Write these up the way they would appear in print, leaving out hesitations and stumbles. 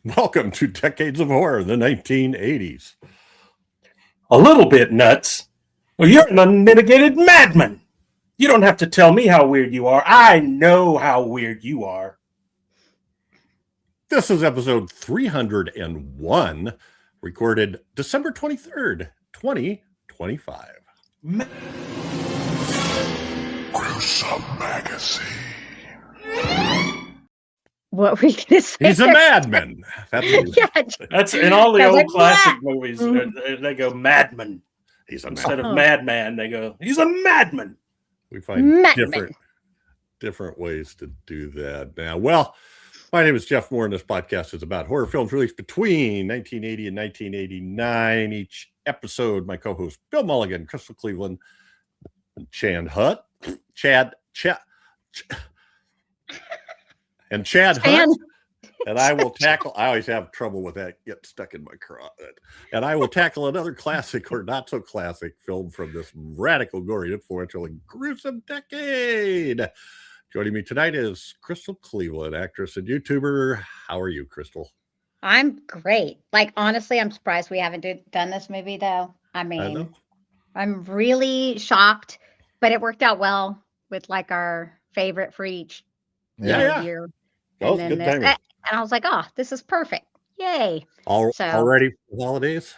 Welcome to Decades of Horror, the 1980s. A little bit nuts. Well, you're an unmitigated madman. You don't have to tell me how weird you are. I know how weird you are. This is episode 301, recorded December 23rd, 2025. Gruesome magazine. What were you gonna say? He's a madman. That's in all the old like, classic movies. They go madman. He's a Instead madman. of madman, they go, he's a madman. We find Madman. different ways to do that now. Well, my name is Jeff Mohr, and this podcast is about horror films released between 1980 and 1989. Each episode, my co-host Bill Mulligan, Crystal Cleveland, and Chad Hutt, and I will tackle. I always have trouble with that, get stuck in my crotch. And I will tackle another classic or not so classic film from this radical, gory, influential, and gruesome decade. Joining me tonight is Crystal Cleveland, actress and YouTuber. How are you, Crystal? I'm great. Like, honestly, I'm surprised we haven't done this movie, though. I mean, I'm really shocked, but it worked out well with like our favorite for each year. Oh, and good then timing. And I was like, oh, this is perfect. Yay. Already for the holidays?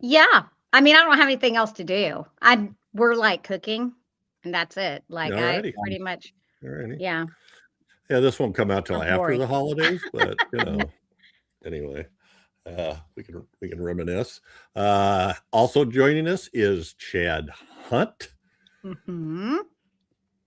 Yeah. I mean, I don't have anything else to do. We're like cooking, and that's it. Like, Alrighty. I pretty much, Alrighty. yeah. Yeah, this won't come out till I'm after bored. the holidays, but anyway, we can reminisce. Also joining us is Chad Hutt. Mm-hmm.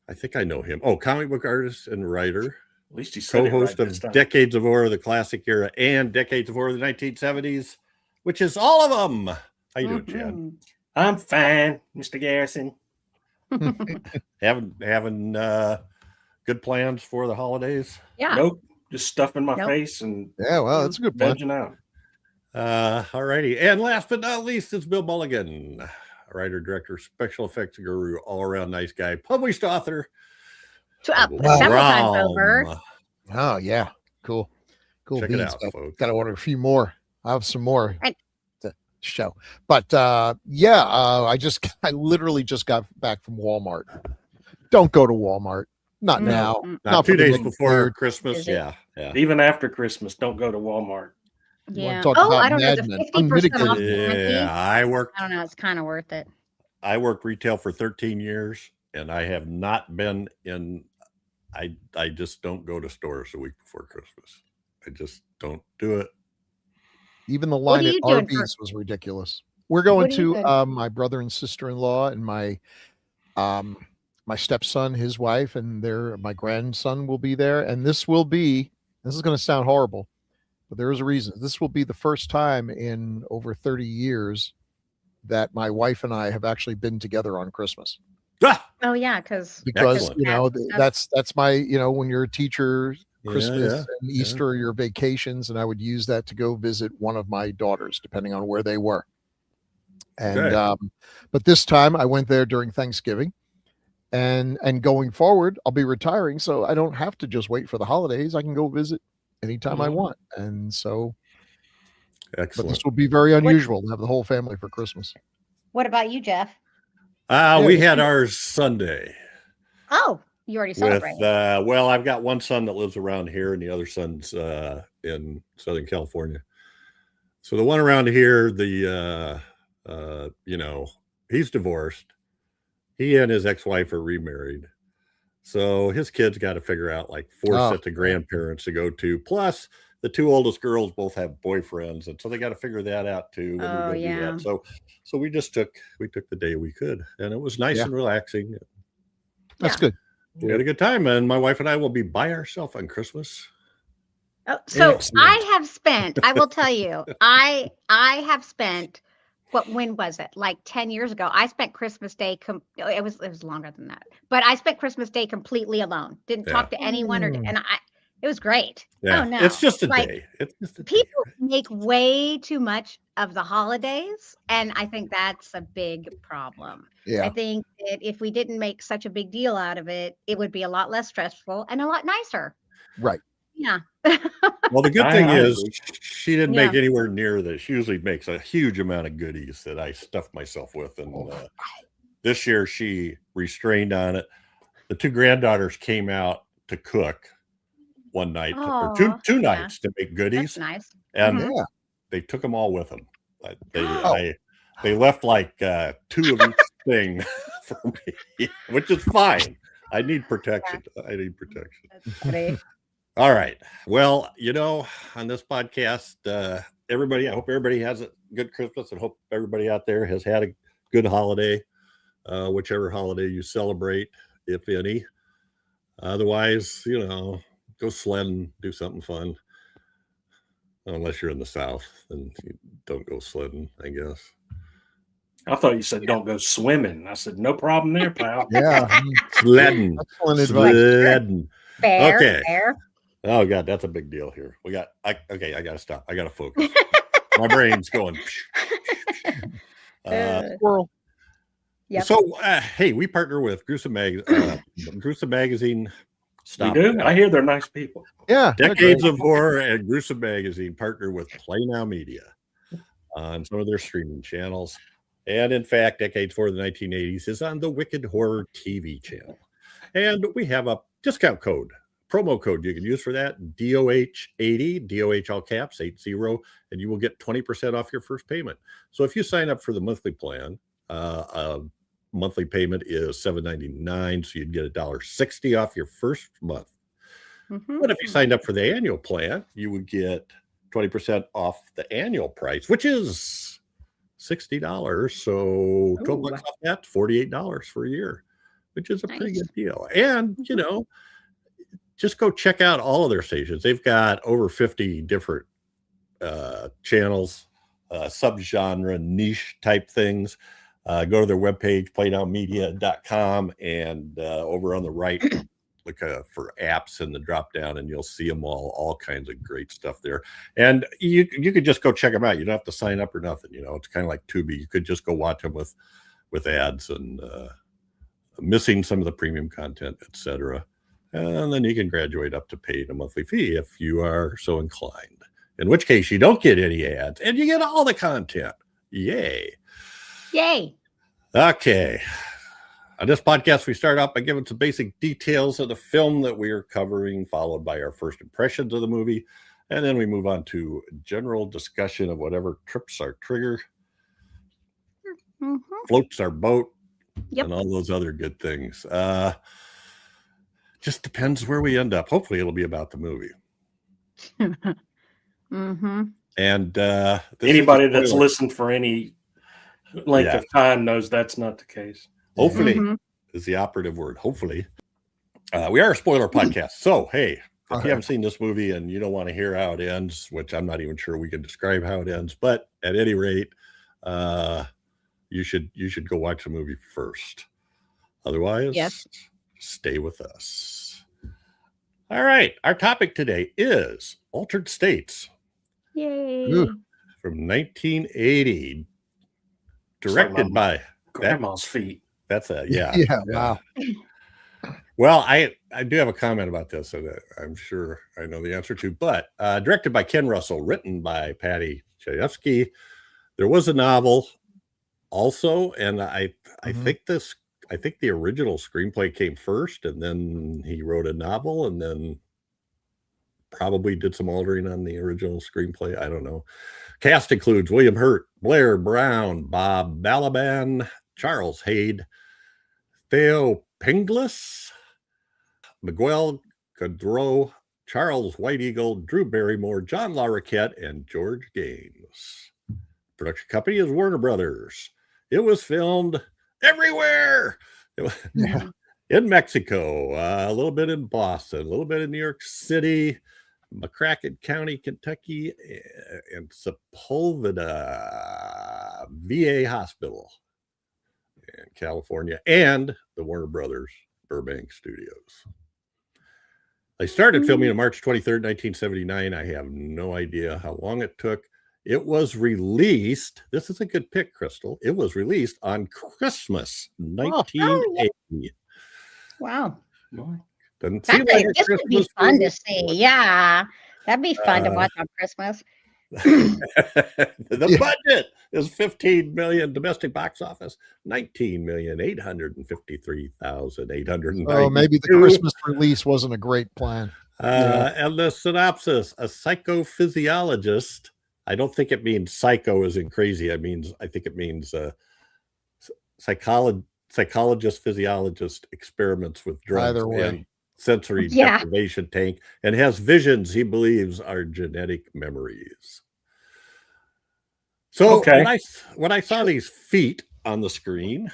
I think I know him. Oh, comic book artist and writer, At least he said co-host it right of Decades of Horror, the classic era, and Decades of Horror, the 1970s, which is all of them. How you doing, Chad? I'm fine, Mr. Garrison. Having good plans for the holidays? Yeah. Nope. Just stuffing my face and well, that's a good plan. vegging out. Alrighty. And last but not least, it's Bill Mulligan, writer, director, special effects guru, all-around nice guy, published author. Several times over. Oh yeah, cool. Check beans. it out, folks. Got to order a few more. I have some more Right. to show, but I literally just got back from Walmart. Don't go to Walmart. Not now. Not 2 for the days big before third. Christmas. Is it? Yeah. Even after Christmas, don't go to Walmart. Yeah. talk Oh, about I don't know. The Madman, 50% off. unmitigated. Yeah, I don't know. It's kind of worth it. I worked retail for 13 years, and I have not been in. I just don't go to stores a week before Christmas. I just don't do it. Even the What line are at you doing Arby's was ridiculous. We're going What are you to doing? my brother and sister-in-law and my stepson, his wife, and my grandson will be there. And this is going to sound horrible, but there is a reason. This will be the first time in over 30 years that my wife and I have actually been together on Christmas. Ah! Oh, yeah. Because Excellent. That's my, when you're a teacher, Christmas Yeah. and Easter are your vacations, and I would use that to go visit one of my daughters, depending on where they were. And Okay. but this time I went there during Thanksgiving, and going forward, I'll be retiring, so I don't have to just wait for the holidays. I can go visit anytime I want, and so. But Excellent. this will be very unusual to have the whole family for Christmas. what about you, Jeff? We had ours Sunday. Oh, you already With celebrated. I've got one son that lives around here, and the other son's in Southern California. So the one around here, he's divorced. He and his ex-wife are remarried. So his kids got to figure out like four sets of grandparents to go to. Plus, the two oldest girls both have boyfriends, and so they got to figure that out too. When we go do that. So we just took the day we could, and it was nice and relaxing. That's good. We had a good time, and my wife and I will be by ourselves on Christmas. Oh, so Excellent. I have spent, I will tell you, I have spent, when was it? Like 10 years ago. I spent Christmas Day, it was longer than that, but I spent Christmas Day completely alone. Didn't talk to anyone, it was great. Yeah, Oh, no. it's just a Like, day. It's just a People day. make way too much of the holidays, and I think that's a big problem. Yeah. I think that if we didn't make such a big deal out of it, it would be a lot less stressful and a lot nicer. Right. Yeah. Well, the good thing I is agree. she didn't make anywhere near this. She usually makes a huge amount of goodies that I stuffed myself with. And this year she restrained on it. The two granddaughters came out to cook one night or two nights to make goodies. That's nice. And they took them all with them. They left like 2 of each thing for me, which is fine. I need protection. That's funny. All right. Well, on this podcast, I hope everybody has a good Christmas and hope everybody out there has had a good holiday, whichever holiday you celebrate, if any. Otherwise, go sledding, do something fun. Unless you're in the South, then you don't go sledding, I guess. I thought you said don't go swimming. I said no problem there, pal. Yeah. Sledding. Sledding. Fair, okay. Fair. Oh God, that's a big deal here. I gotta stop. I gotta focus. My brain's going. Squirrel. Yep. So, hey, we partner with Gruesome Magazine. Stop. We do? I hear they're nice people. Yeah. Decades of Horror and Gruesome Magazine partner with Play Now Media on some of their streaming channels. And in fact, Decades for the 1980s is on the Wicked Horror TV channel. And we have a discount code, promo code you can use for that, DOH80, DOH all caps, 80, and you will get 20% off your first payment. So if you sign up for the monthly plan, monthly payment is $7.99, so you'd get $1.60 off your first month. But if you signed up for the annual plan, you would get 20% off the annual price, which is $60. So 12 bucks off that, $48 for a year, which is a pretty good deal. And, just go check out all of their stations. They've got over 50 different channels, subgenre, niche type things. Go to their webpage, playnowmedia.com, and over on the right, look for apps in the drop down, and you'll see them all kinds of great stuff there. And you could just go check them out. You don't have to sign up or nothing. It's kind of like Tubi. You could just go watch them with ads and missing some of the premium content, etc. And then you can graduate up to paying a monthly fee if you are so inclined. In which case, you don't get any ads, and you get all the content. Yay. Yay. Okay. On this podcast, we start out by giving some basic details of the film that we are covering, followed by our first impressions of the movie. And then we move on to general discussion of whatever trips our trigger, floats our boat, and all those other good things. Just depends where we end up. Hopefully it'll be about the movie. And anybody that's listened for any length of time knows that's not the case. Hopefully is the operative word. Hopefully. We are a spoiler podcast. So, hey, if you haven't seen this movie and you don't want to hear how it ends, which I'm not even sure we can describe how it ends, but at any rate, you should go watch the movie first. Otherwise, stay with us. All right. Our topic today is Altered States. Yay. From 1980. Directed by Grandma's feet. That's Wow. Well, I do have a comment about this that I'm sure I know the answer to, but directed by Ken Russell, written by Patty Chayefsky. There was a novel also, and I think the original screenplay came first, and then he wrote a novel, and then probably did some altering on the original screenplay. I don't know. Cast includes William Hurt, Blair Brown, Bob Balaban, Charles Hayde, Theo Pinglis, Miguel Gaudreau, Charles White Eagle, Drew Barrymore, John LaRoquette, and George Gaines. Production company is Warner Brothers. It was filmed everywhere. In Mexico, a little bit in Boston, a little bit in New York City, McCracken County, Kentucky, and Sepulveda VA Hospital in California, and the Warner Brothers Burbank Studios. They started filming on March 23rd, 1979. I have no idea how long it took. It was released. This is a good pick, Crystal. It was released on Christmas 1980. Wow. Doesn't seem like this would be fun to see. Yeah. That'd be fun to watch on Christmas. The budget is 15 million. Domestic box office 19,853,892. Oh, maybe the Christmas release wasn't a great plan. And the synopsis: a psycho-physiologist. I don't think it means psycho as in crazy. I think it means psychologist, physiologist experiments with drugs Either way. and sensory deprivation tank, and has visions he believes are genetic memories. So when I saw these feet on the screen,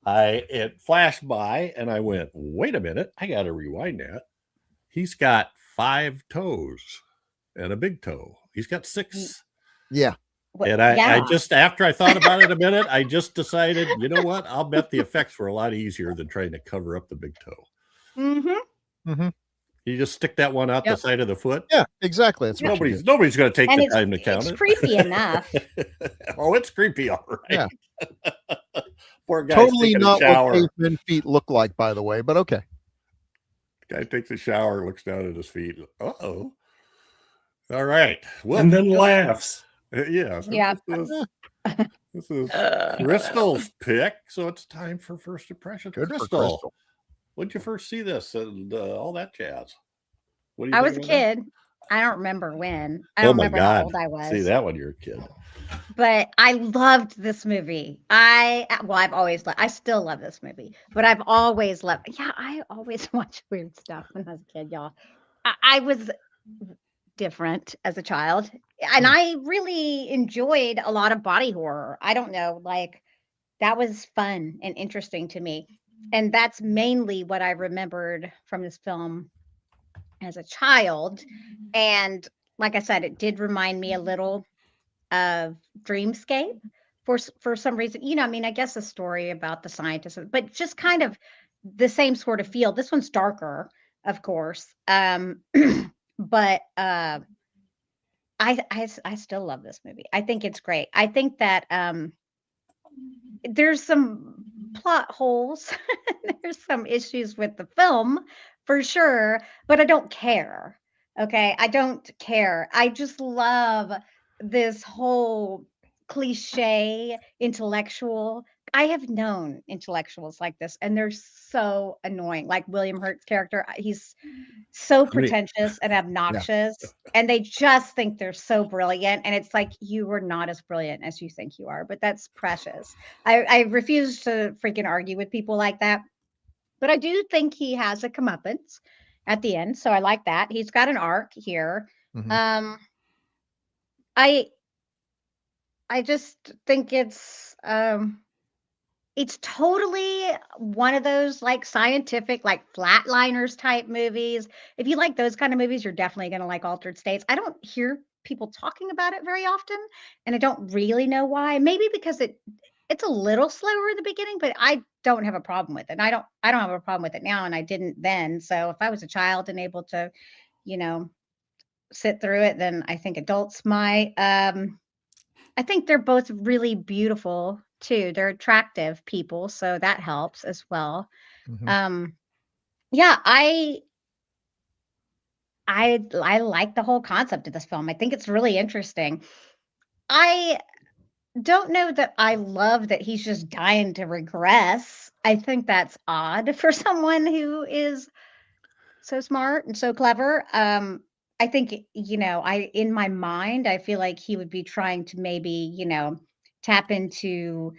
it flashed by and I went, wait a minute, I got to rewind that. He's got 5 toes and a big toe. He's got 6. Yeah. And I just, after I thought about it a minute, I just decided, you know what? I'll bet the effects were a lot easier than trying to cover up the big toe. You just stick that one out the side of the foot. Yeah, exactly. That's nobody's going to take the time to count it. It's creepy enough. Oh, it's creepy, all right. Yeah. Poor guy. Totally not what caveman feet look like, by the way, but okay. Guy takes a shower, looks down at his feet. Uh-oh. All right. Well, and then laughs. Yeah. This is Crystal's pick, so it's time for first impression. Crystal, when'd you first see this and all that jazz? I was a kid. I don't remember when. I don't remember how old I was. See that when you're a kid. But I loved this movie. I still love this movie, but I've always loved. Yeah, I always watch weird stuff when I was a kid, y'all. I was different as a child, and I really enjoyed a lot of body horror. I don't know, like that was fun and interesting to me, and that's mainly what I remembered from this film as a child. And like I said, it did remind me a little of Dreamscape for some reason. You know, I mean, I guess a story about the scientists, but just kind of the same sort of feel. This one's darker, of course. But I still love this movie. I think it's great. I think that there's some plot holes. There's some issues with the film for sure, but I don't care. Okay, I don't care. I just love this whole cliche intellectual. I have known intellectuals like this, and they're so annoying. Like William Hurt's character, he's so pretentious and obnoxious, and they just think they're so brilliant. And it's like, you are not as brilliant as you think you are, but that's precious. I refuse to freaking argue with people like that. But I do think he has a comeuppance at the end, so I like that. He's got an arc here. I just think it's totally one of those like scientific, like Flatliners type movies. If you like those kind of movies, you're definitely going to like Altered States. I don't hear people talking about it very often, and I don't really know why. Maybe because it's a little slower in the beginning, but I don't have a problem with it. And I don't have a problem with it now, and I didn't then. So if I was a child and able to, sit through it, then I think adults might. I think they're both really beautiful too. They're attractive people, so that helps as well. Yeah, I like the whole concept of this film. I think it's really interesting. I don't know that I love that he's just dying to regress. I think that's odd for someone who is so smart and so clever. I think, in my mind, I feel like he would be trying to maybe, tap into,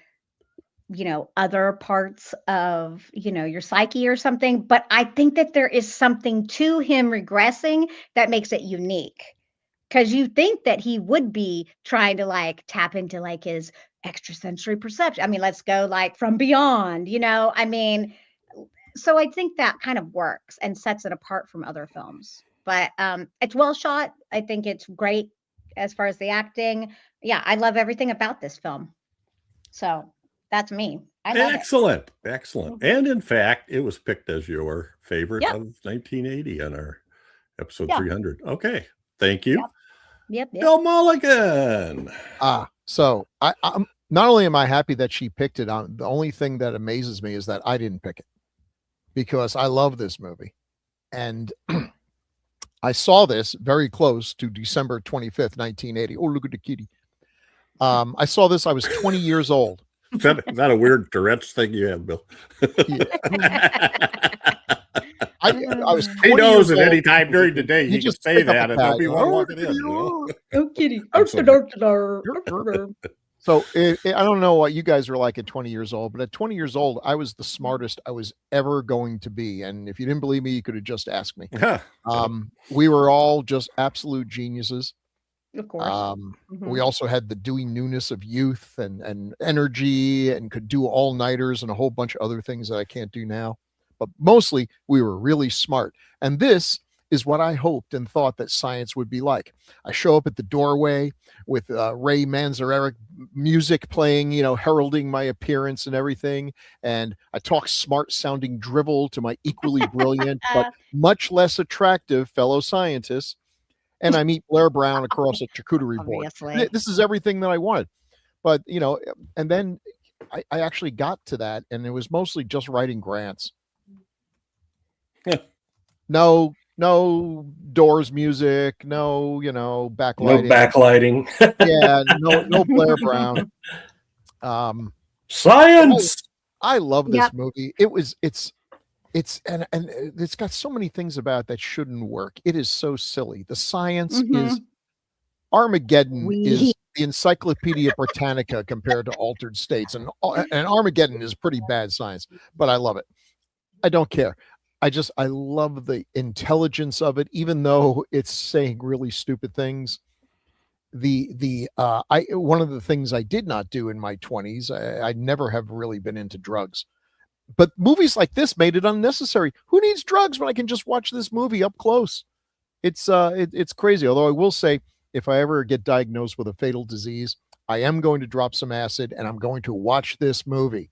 other parts of, your psyche or something. But I think that there is something to him regressing that makes it unique. Because you think that he would be trying to like tap into like his extrasensory perception. I mean, let's go like from beyond, so I think that kind of works and sets it apart from other films. But it's well shot. I think it's great as far as the acting. Yeah, I love everything about this film. So that's me. I love Excellent. And in fact, it was picked as your favorite of 1980 on our episode 300. Okay. Thank you. Yep. Bill Mulligan. So I'm not only am I happy that she picked it on, the only thing that amazes me is that I didn't pick it, because I love this movie. And I saw this very close to December 25th, 1980. Oh, look at the kitty. I saw this. I was 20 years old. Is that a weird Tourette's thing you have, Bill? I was 20 He knows years at old. any time during the day You he can just say pick up that a and pad, nobody you will know, walk it in. You know? Oh, kitty. I'm sorry. So I don't know what you guys were like at 20 years old, but at 20 years old, I was the smartest I was ever going to be. And if you didn't believe me, you could have just asked me. We were all just absolute geniuses. Of course. We also had the dewy newness of youth and energy, and could do all-nighters and a whole bunch of other things that I can't do now. But mostly we were really smart. And this is what I hoped and thought that science would be like. I show up at the doorway with Ray Manzarek music playing, heralding my appearance and everything. And I talk smart sounding drivel to my equally brilliant, but much less attractive fellow scientists. And I meet Blair Brown across a charcuterie board. Obviously. This is everything that I wanted. But, and then I actually got to that, and it was mostly just writing grants. No Doors music, no backlighting. No backlighting. Yeah, no Blair Brown. Science. I love this Yep. movie. And it's got so many things about it that shouldn't work. It is so silly. The science is Armageddon is the Encyclopedia Britannica compared to Altered States, and Armageddon is pretty bad science, but I love it. I don't care. I love the intelligence of it, even though it's saying really stupid things. One of the things I did not do in my 20s, I never have really been into drugs. But movies like this made it unnecessary. Who needs drugs when I can just watch this movie up close? It's crazy. Although I will say, if I ever get diagnosed with a fatal disease, I am going to drop some acid and I'm going to watch this movie.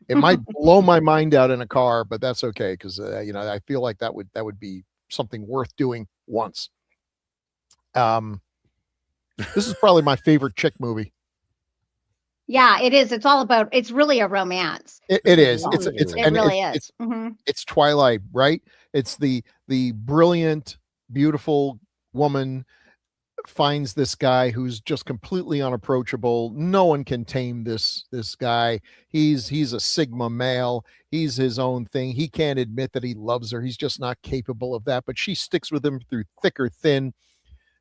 It might blow my mind out in a car, but that's okay, because I feel like that would be something worth doing once. This is probably my favorite chick movie. Yeah, it is. It's really a romance. It is. It really is. It's Twilight, right? It's the brilliant, beautiful woman finds this guy who's just completely unapproachable. No one can tame this guy. He's a Sigma male. He's his own thing. He can't admit that he loves her. He's just not capable of that. But she sticks with him through thick or thin.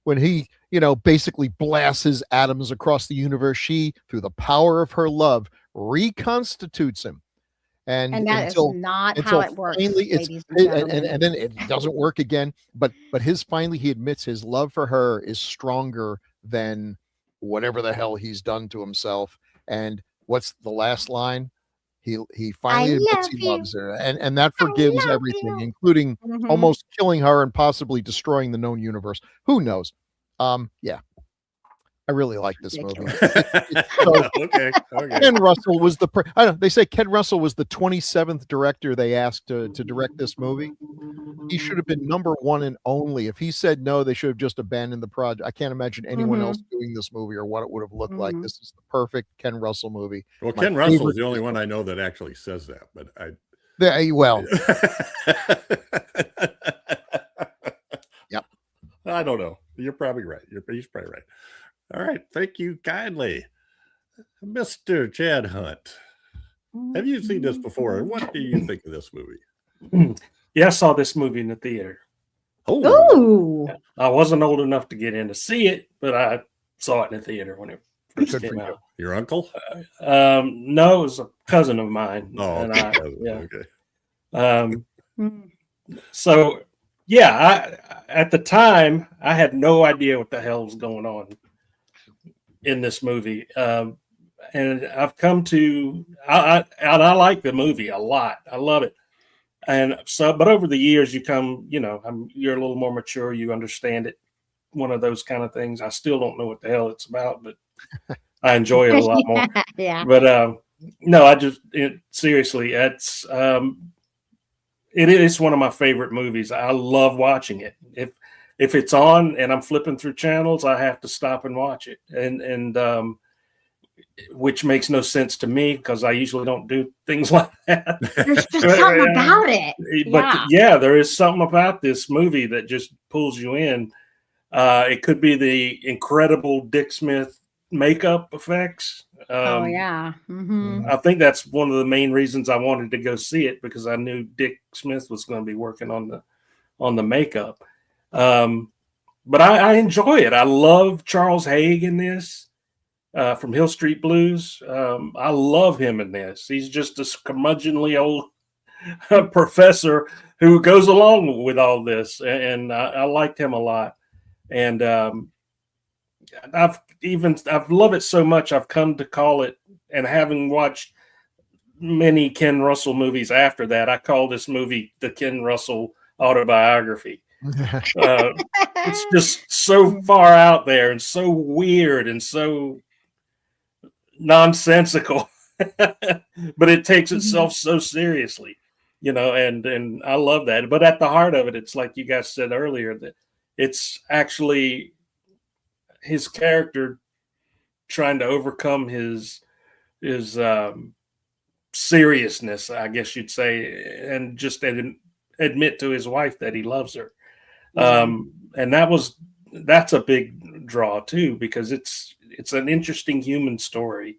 When he, basically blasts his atoms across the universe, she, through the power of her love, reconstitutes him. And that is not how it works. Finally, and then it doesn't work again. But he admits his love for her is stronger than whatever the hell he's done to himself. And what's the last line? He finally admits he loves her, and that forgives everything, including almost killing her and possibly destroying the known universe. Who knows? Yeah. I really like this movie. Okay. Ken Russell was they say Ken Russell was the 27th director they asked to direct this movie. He should have been number one and only. If he said no, they should have just abandoned the project. I can't imagine anyone else doing this movie or what it would have looked like. This is the perfect Ken Russell movie. Well, Ken Russell is the only one I know that actually says that, but Yep. I don't know. You're probably right. He's probably right. All right. Thank you kindly. Mr. Chad Hunt. Have you seen this before? And what do you think of this movie? Yeah, I saw this movie in the theater. Oh. I wasn't old enough to get in to see it, but I saw it in the theater when it first came out. Your uncle? No, it was a cousin of mine. Oh, okay. So, yeah, at the time, I had no idea what the hell was going on in this movie. And I've come to, I like the movie a lot. I love it. And so, but over the years, you come, you're a little more mature. You understand it. One of those kind of things. I still don't know what the hell it's about, but I enjoy it a lot more. Yeah. But no, seriously, it's it is one of my favorite movies. I love watching it. If it's on and I'm flipping through channels, I have to stop and watch it. And which makes no sense to me because I usually don't do things like that. There's just something about it. But yeah, there is something about this movie that just pulls you in. It could be the incredible Dick Smith makeup effects. Oh yeah. Mm-hmm. I think that's one of the main reasons I wanted to go see it, because I knew Dick Smith was going to be working on the makeup. But I enjoy it. I love Charles Haig in this from Hill Street Blues. I love him in this. He's just a curmudgeonly old professor who goes along with all this, and I liked him a lot. And I've loved it so much I've come to call it, and having watched many Ken Russell movies after that, I call this movie the Ken Russell autobiography. It's just so far out there and so weird and so nonsensical, but it takes itself so seriously, and I love that. But at the heart of it, it's like you guys said earlier, that it's actually his character trying to overcome his seriousness, I guess you'd say, and just admit to his wife that he loves her. And that's a big draw too, because it's an interesting human story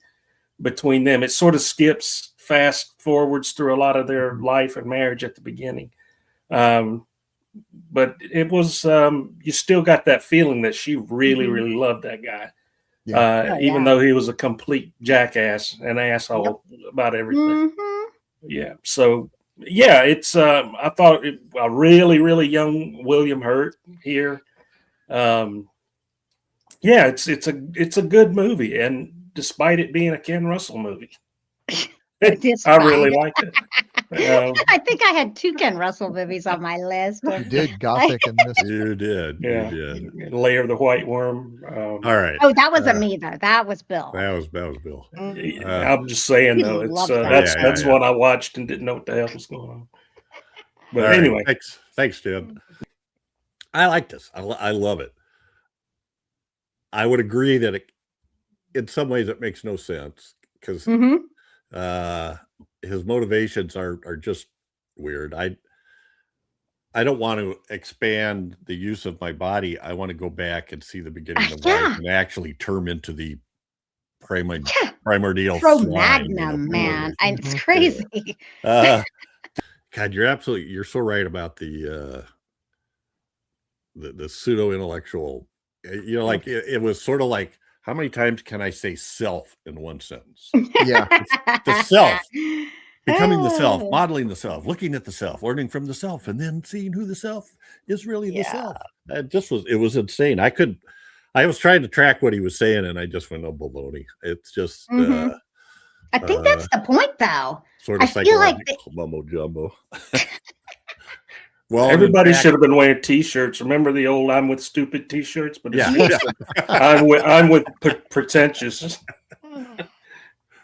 between them. It sort of skips fast forwards through a lot of their life and marriage at the beginning. But it was, you still got that feeling that she really, really loved that guy. Even though he was a complete jackass and asshole about everything. Yeah. So yeah, it's I thought a really, really young William Hurt here. Yeah, it's a good movie, and despite it being a Ken Russell movie, I really liked it. I think I had 2 Ken Russell movies on my list. You did Gothic in this. You did. Yeah. You did. Lair of the White Worm. All right. Oh, that wasn't me though. That was Bill. That was Bill. I'm just saying though, it's that's one I watched and didn't know what the hell was going on. But anyway, thanks, Jim. I like this. I love it. I would agree that in some ways it makes no sense, because his motivations are just weird. I don't want to expand the use of my body. I want to go back and see the beginning of life and actually turn into the primordial Cro-Magnon, man. It's crazy. God, you're so right about the pseudo intellectual. Like it was sort of like, how many times can I say self in one sentence? Yeah. The self, becoming the self, modeling the self, looking at the self, learning from the self, and then seeing who the self is really the self. It was insane. I was trying to track what he was saying, and I just went, no baloney. It's just I think that's the point though. Sort of psychological mumbo jumbo. Well, everybody should have been wearing T-shirts. Remember the old "I'm with stupid" T-shirts? But I'm with pretentious.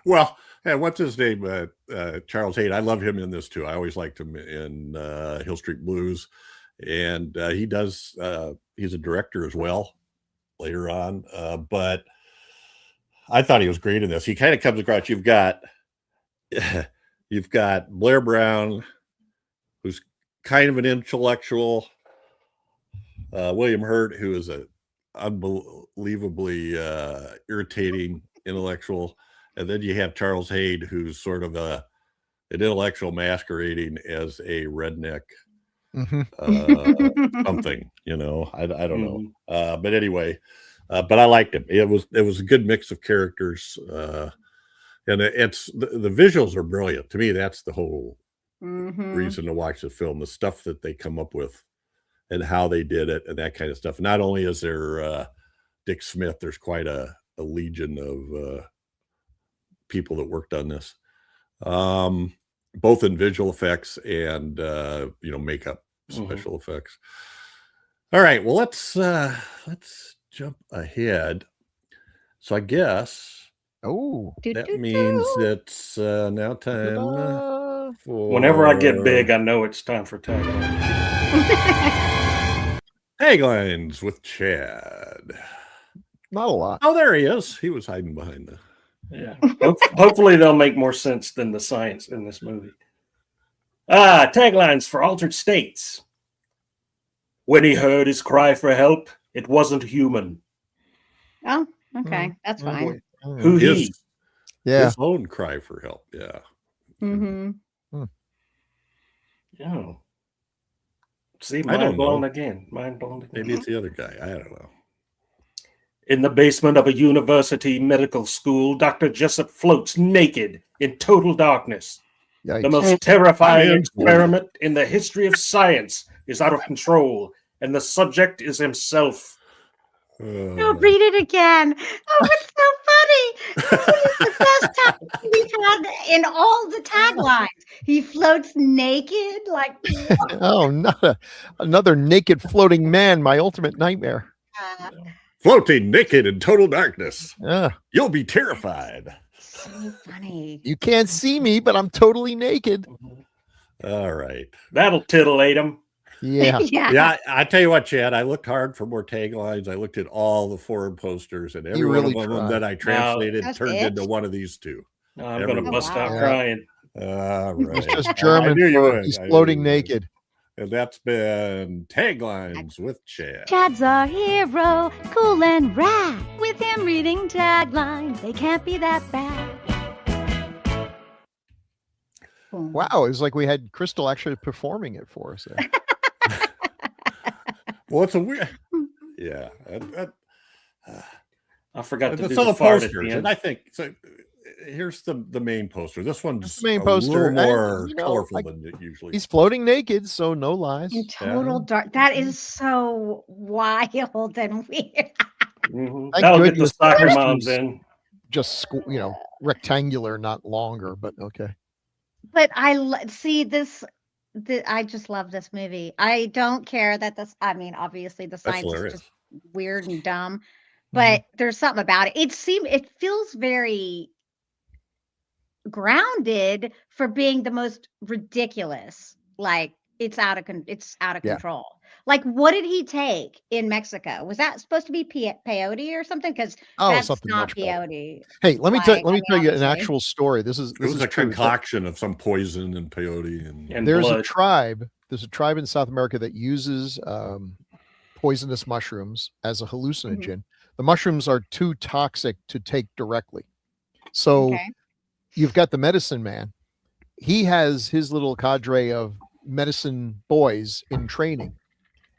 Well, what's his name? Charles Haig. I love him in this too. I always liked him in Hill Street Blues, and he's a director as well later on. But I thought he was great in this. He kind of comes across. You've got Blair Brown, who's kind of an intellectual, William Hurt, who is a unbelievably irritating intellectual, and then you have Charles Haig, who's sort of an intellectual masquerading as a redneck something. I don't know. But anyway, but I liked him. It was a good mix of characters, and it's the visuals are brilliant. To me, that's the whole reason to watch the film, the stuff that they come up with and how they did it and that kind of stuff. Not only is there Dick Smith, there's quite a legion of people that worked on this, both in visual effects and makeup, special effects. All right, well, let's jump ahead. So I guess that means it's now time whenever I get big, I know it's time for taglines. Taglines with Chad. Not a lot. Oh, there he is. He was hiding behind the Yeah. Hopefully they'll make more sense than the science in this movie. Taglines for Altered States. When he heard his cry for help, it wasn't human. Oh, okay. That's fine. Who he? Yeah. His own cry for help. Yeah. Mm-hmm. Oh. See, I don't mind blown know. again. Mind blown again. Maybe it's the other guy. I don't know. In the basement of a university medical school, Dr. Jessup floats naked in total darkness. Yikes. The most terrifying I am experiment in the history of science is out of control, and the subject is himself. No, read it again. Oh, it's so funny. This is the best time we've had in all the taglines. He floats naked, like. Oh, not another naked floating man. My ultimate nightmare. Floating naked in total darkness. Yeah. You'll be terrified. So funny. You can't see me, but I'm totally naked. All right. That'll titillate him. Yeah. Yeah, I tell you what, Chad, I looked hard for more taglines. I looked at all the foreign posters, and every really one of them tried. that I translated That's turned it? into one of these two. I'm going to Everyone. bust out Wow. crying. All It's right. just I German knew you for would. he's I knew floating you would. naked. And that's been Taglines with Chad. Chad's our hero, cool and rad. With him reading taglines, they can't be that bad. Wow, it was like we had Crystal actually performing it for us there. Well, it's a weird. Yeah. I forgot to do That's the all the fart at posters. the And end. I think so. Here's the main poster. This one's the main a poster. little And, more you know, colorful like, than it usually. He's floating naked, so no lies. In total dark. That is so wild and weird. Mhm. Thank That'll get the goodness soccer the moms posters- in. Just rectangular, not longer, but okay. But see this. I just love this movie. I don't care that this. I mean, obviously the That's science is hilarious. just weird and dumb, but there's something about it. It feels very grounded for being the most ridiculous. Like it's out of Yeah. control. Like what did he take in Mexico? Was that supposed to be peyote or something? Because Oh, that's something not much better. peyote. Hey, let me Like, tell I you mean, an obviously. actual story. This It was is a true. concoction of some poison and peyote and There's blood. a tribe. There's a tribe in South America that uses poisonous mushrooms as a hallucinogen. The mushrooms are too toxic to take directly. So Okay. you've got the medicine man. He has his little cadre of medicine boys in training.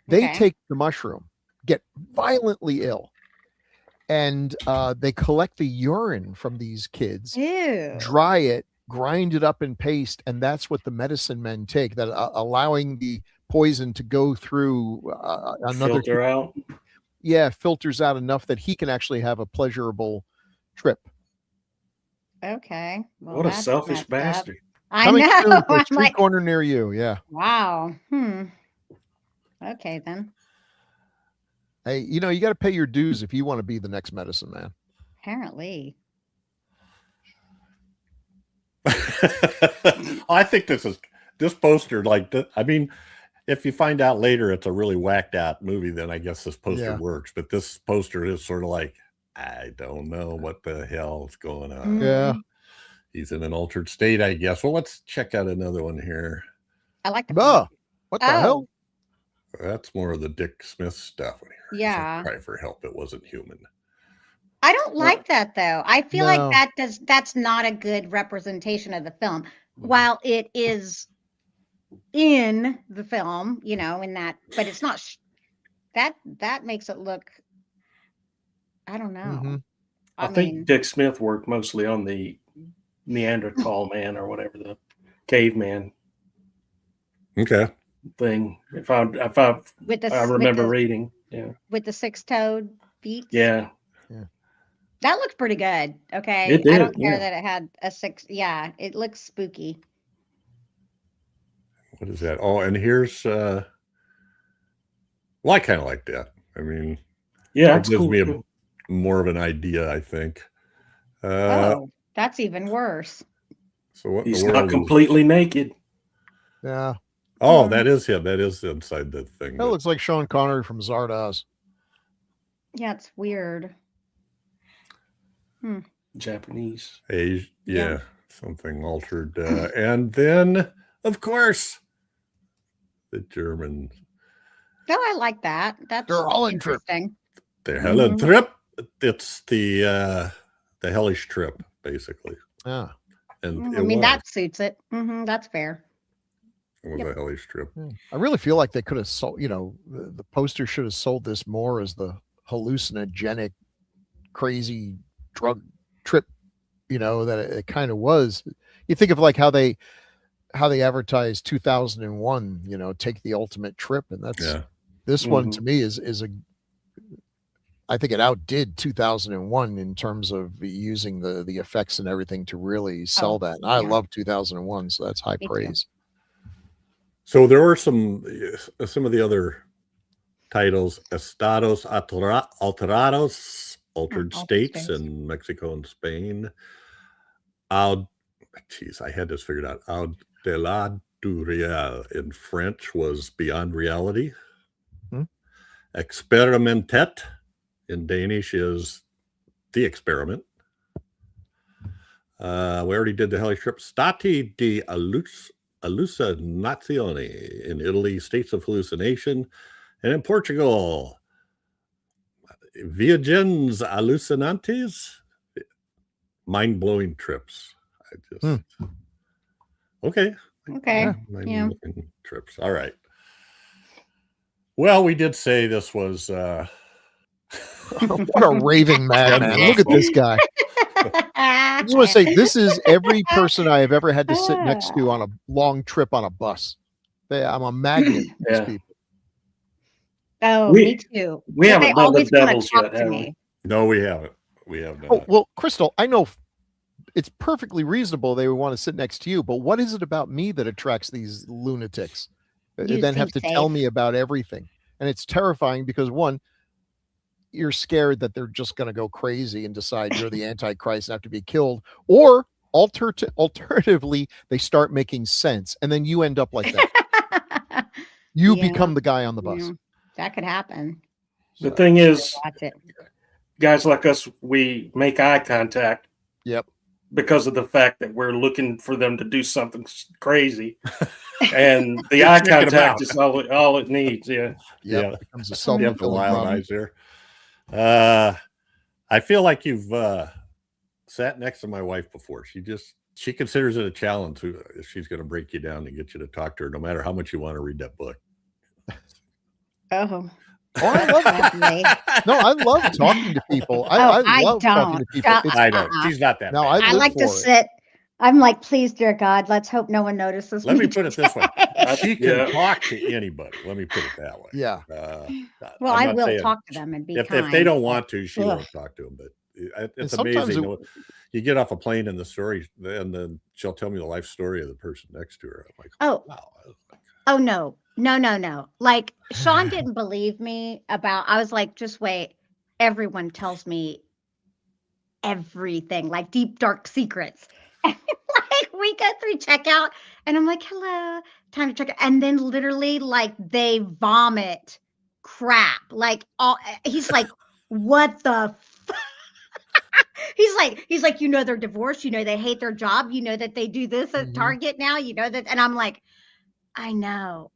They Okay. take the mushroom, get violently ill, and they collect the urine from these kids, Ew. dry it, grind it up in paste, and that's what the medicine men take, that allowing the poison to go through another Filter out. filters out enough that he can actually have a pleasurable trip. Okay. Well, What a that's selfish messed up. bastard. I Coming soon know. to a I'm street like, corner near you. Yeah. wow. Okay then. Hey, you got to pay your dues if you want to be the next medicine man. Apparently. I think this poster, I mean, if you find out later it's a really whacked out movie, then I guess this poster Yeah. works. But this poster is sort of like, I don't know what the hell is going on. Yeah. He's in an altered state, I guess. Well, let's check out another one here. I like the Bah, what the Oh. hell? That's more of the Dick Smith stuff. When he heard his Yeah. cry for help, it wasn't human. I don't like that though. I feel like No. that's not a good representation of the film. While it is in the film, in that, but it's not that makes it look, I don't know. Mhm. I I think mean, Dick Smith worked mostly on the Neanderthal man or whatever, the caveman Okay. thing. If with the I remember with the, reading. Yeah. with the six-toed feet. Yeah. That looks pretty good. Okay. It I don't did, care yeah. that it had a six. Yeah, it looks spooky. What is that? Oh, and here's well, I kind of like that. I mean, Yeah, it it's gives cool. me too. more of an idea, I think. Oh, that's even worse. So what in He's the not world is- completely naked. Yeah. Oh, that is him. That is inside the thing. That looks like Sean Connery from Zardoz. Yeah, it's weird. Japanese. Yeah, something altered. And then, of course, the German. No, I like that. That's They're all in trip. interesting. The Hellentrip. It's the hellish trip, basically. Ah. And I mean, that suits it. That's fair. it was a hellish trip. I really feel like they could have sold, the poster should have sold this more as the hallucinogenic, crazy drug trip, that it kind of was. You think of like how they advertised 2001, take the ultimate trip. And that's, this one to me I think it outdid 2001 in terms of using the effects and everything to really sell that. And I love 2001, so that's high praise. So there were some of the other titles: Estados Alterados, Altered States in Mexico and Spain. I had this figured out. Au-delà du réel in French was Beyond Reality. Experimentet in Danish is The Experiment. We already did the hellish trip. Stati di Allucinazione in Italy, States of Hallucination. And in Portugal, Viagens Alucinantes, Mind-Blowing Trips. Okay. Mind-blowing trips. All right. Well, we did say this was what a raving madman. Look at this guy. I just want to say, this is every person I have ever had to sit next to on a long trip on a bus. I'm a magnet to these people. Oh, me too. We haven't done the devils yet, have we? No, we haven't. We have not. Oh, well, Crystal, I know it's perfectly reasonable they would want to sit next to you, but what is it about me that attracts these lunatics? They then have to tell me about everything. And it's terrifying because, one, you're scared that they're just going to go crazy and decide you're the Antichrist and have to be killed. Or alternatively, they start making sense. And then you end up like that. You become the guy on the bus. Yeah. That could happen. The thing is, guys like us, we make eye contact. Yep. Because of the fact that we're looking for them to do something crazy. And the eye contact is all it needs. Yeah. It becomes a self-fulfilling wild eyes there. I feel like you've sat next to my wife before. She considers it a challenge if she's going to break you down and get you to talk to her, no matter how much you want to read that book. Oh, I love that. No, I love talking to people. I love talking to people. I know she's not that. No, bad. I like to sit. I'm like, please, dear God, let's hope no one notices. Let me put it this way: she can talk to anybody. Let me put it that way. Yeah. Well, I will talk to them and be if kind. they don't want to, she won't talk to them. But it's amazing. You get off a plane and the story, and then she'll tell me the life story of the person next to her. I'm like, wow. Oh no. Like Sean didn't believe me about. I was like, just wait. Everyone tells me everything, like deep dark secrets. And like we go through checkout, and I'm like, hello, time to check out. And then literally, like they vomit crap. Like he's like, what the. He's like, they're divorced, they hate their job, that they do this at Target now, that, and I'm like, I know.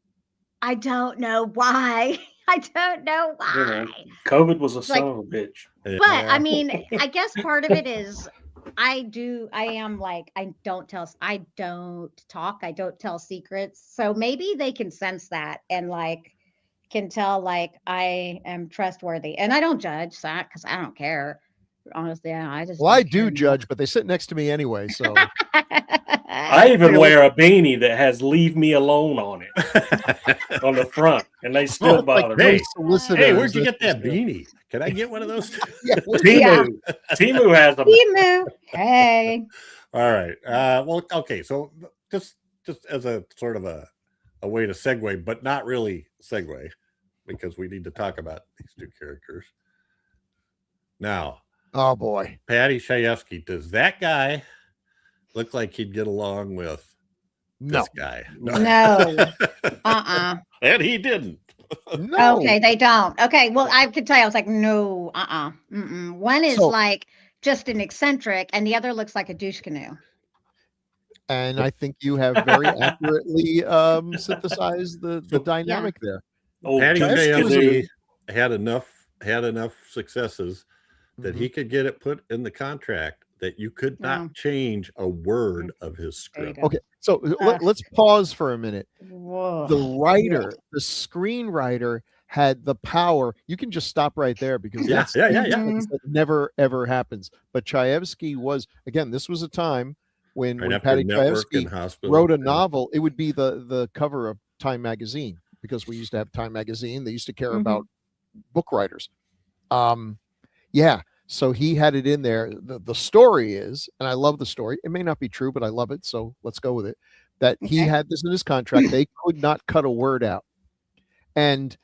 I don't know why. COVID was a son of a bitch. But I mean, I guess part of it is I don't talk, I don't tell secrets. So maybe they can sense that and like can tell like I am trustworthy. And I don't judge that because I don't care. Honestly, I do judge, but they sit next to me anyway. So I even wear a beanie that has "Leave Me Alone" on it on the front, and they still bother me. Hey, where'd you get that beanie? Can I get one of those? Timu has them. Timu, hey. All right. Well, okay. So just as a sort of a way to segue, but not really segue, because we need to talk about these two characters now. Oh boy, Patty Chayefsky. Does that guy look like he'd get along with this guy? No. And he didn't. No. Okay, they don't. Okay, well, I could tell you, I was like, no, One is like just an eccentric, and the other looks like a douche canoe. And I think you have very accurately synthesized the dynamic there. Old Patty douche Chayefsky canoe. had enough successes that he could get it put in the contract that you could not change a word of his script. Okay, so let's pause for a minute. Whoa. The writer, the screenwriter, had the power. You can just stop right there because that never ever happens. But Chayefsky was, again, this was a time when Patty Chayefsky wrote a novel, it would be the cover of Time magazine, because we used to have Time magazine. They used to care about book writers. So he had it in there. The story is, and I love the story, it may not be true, but I love it, so let's go with it, that he had this in his contract. They could not cut a word out. And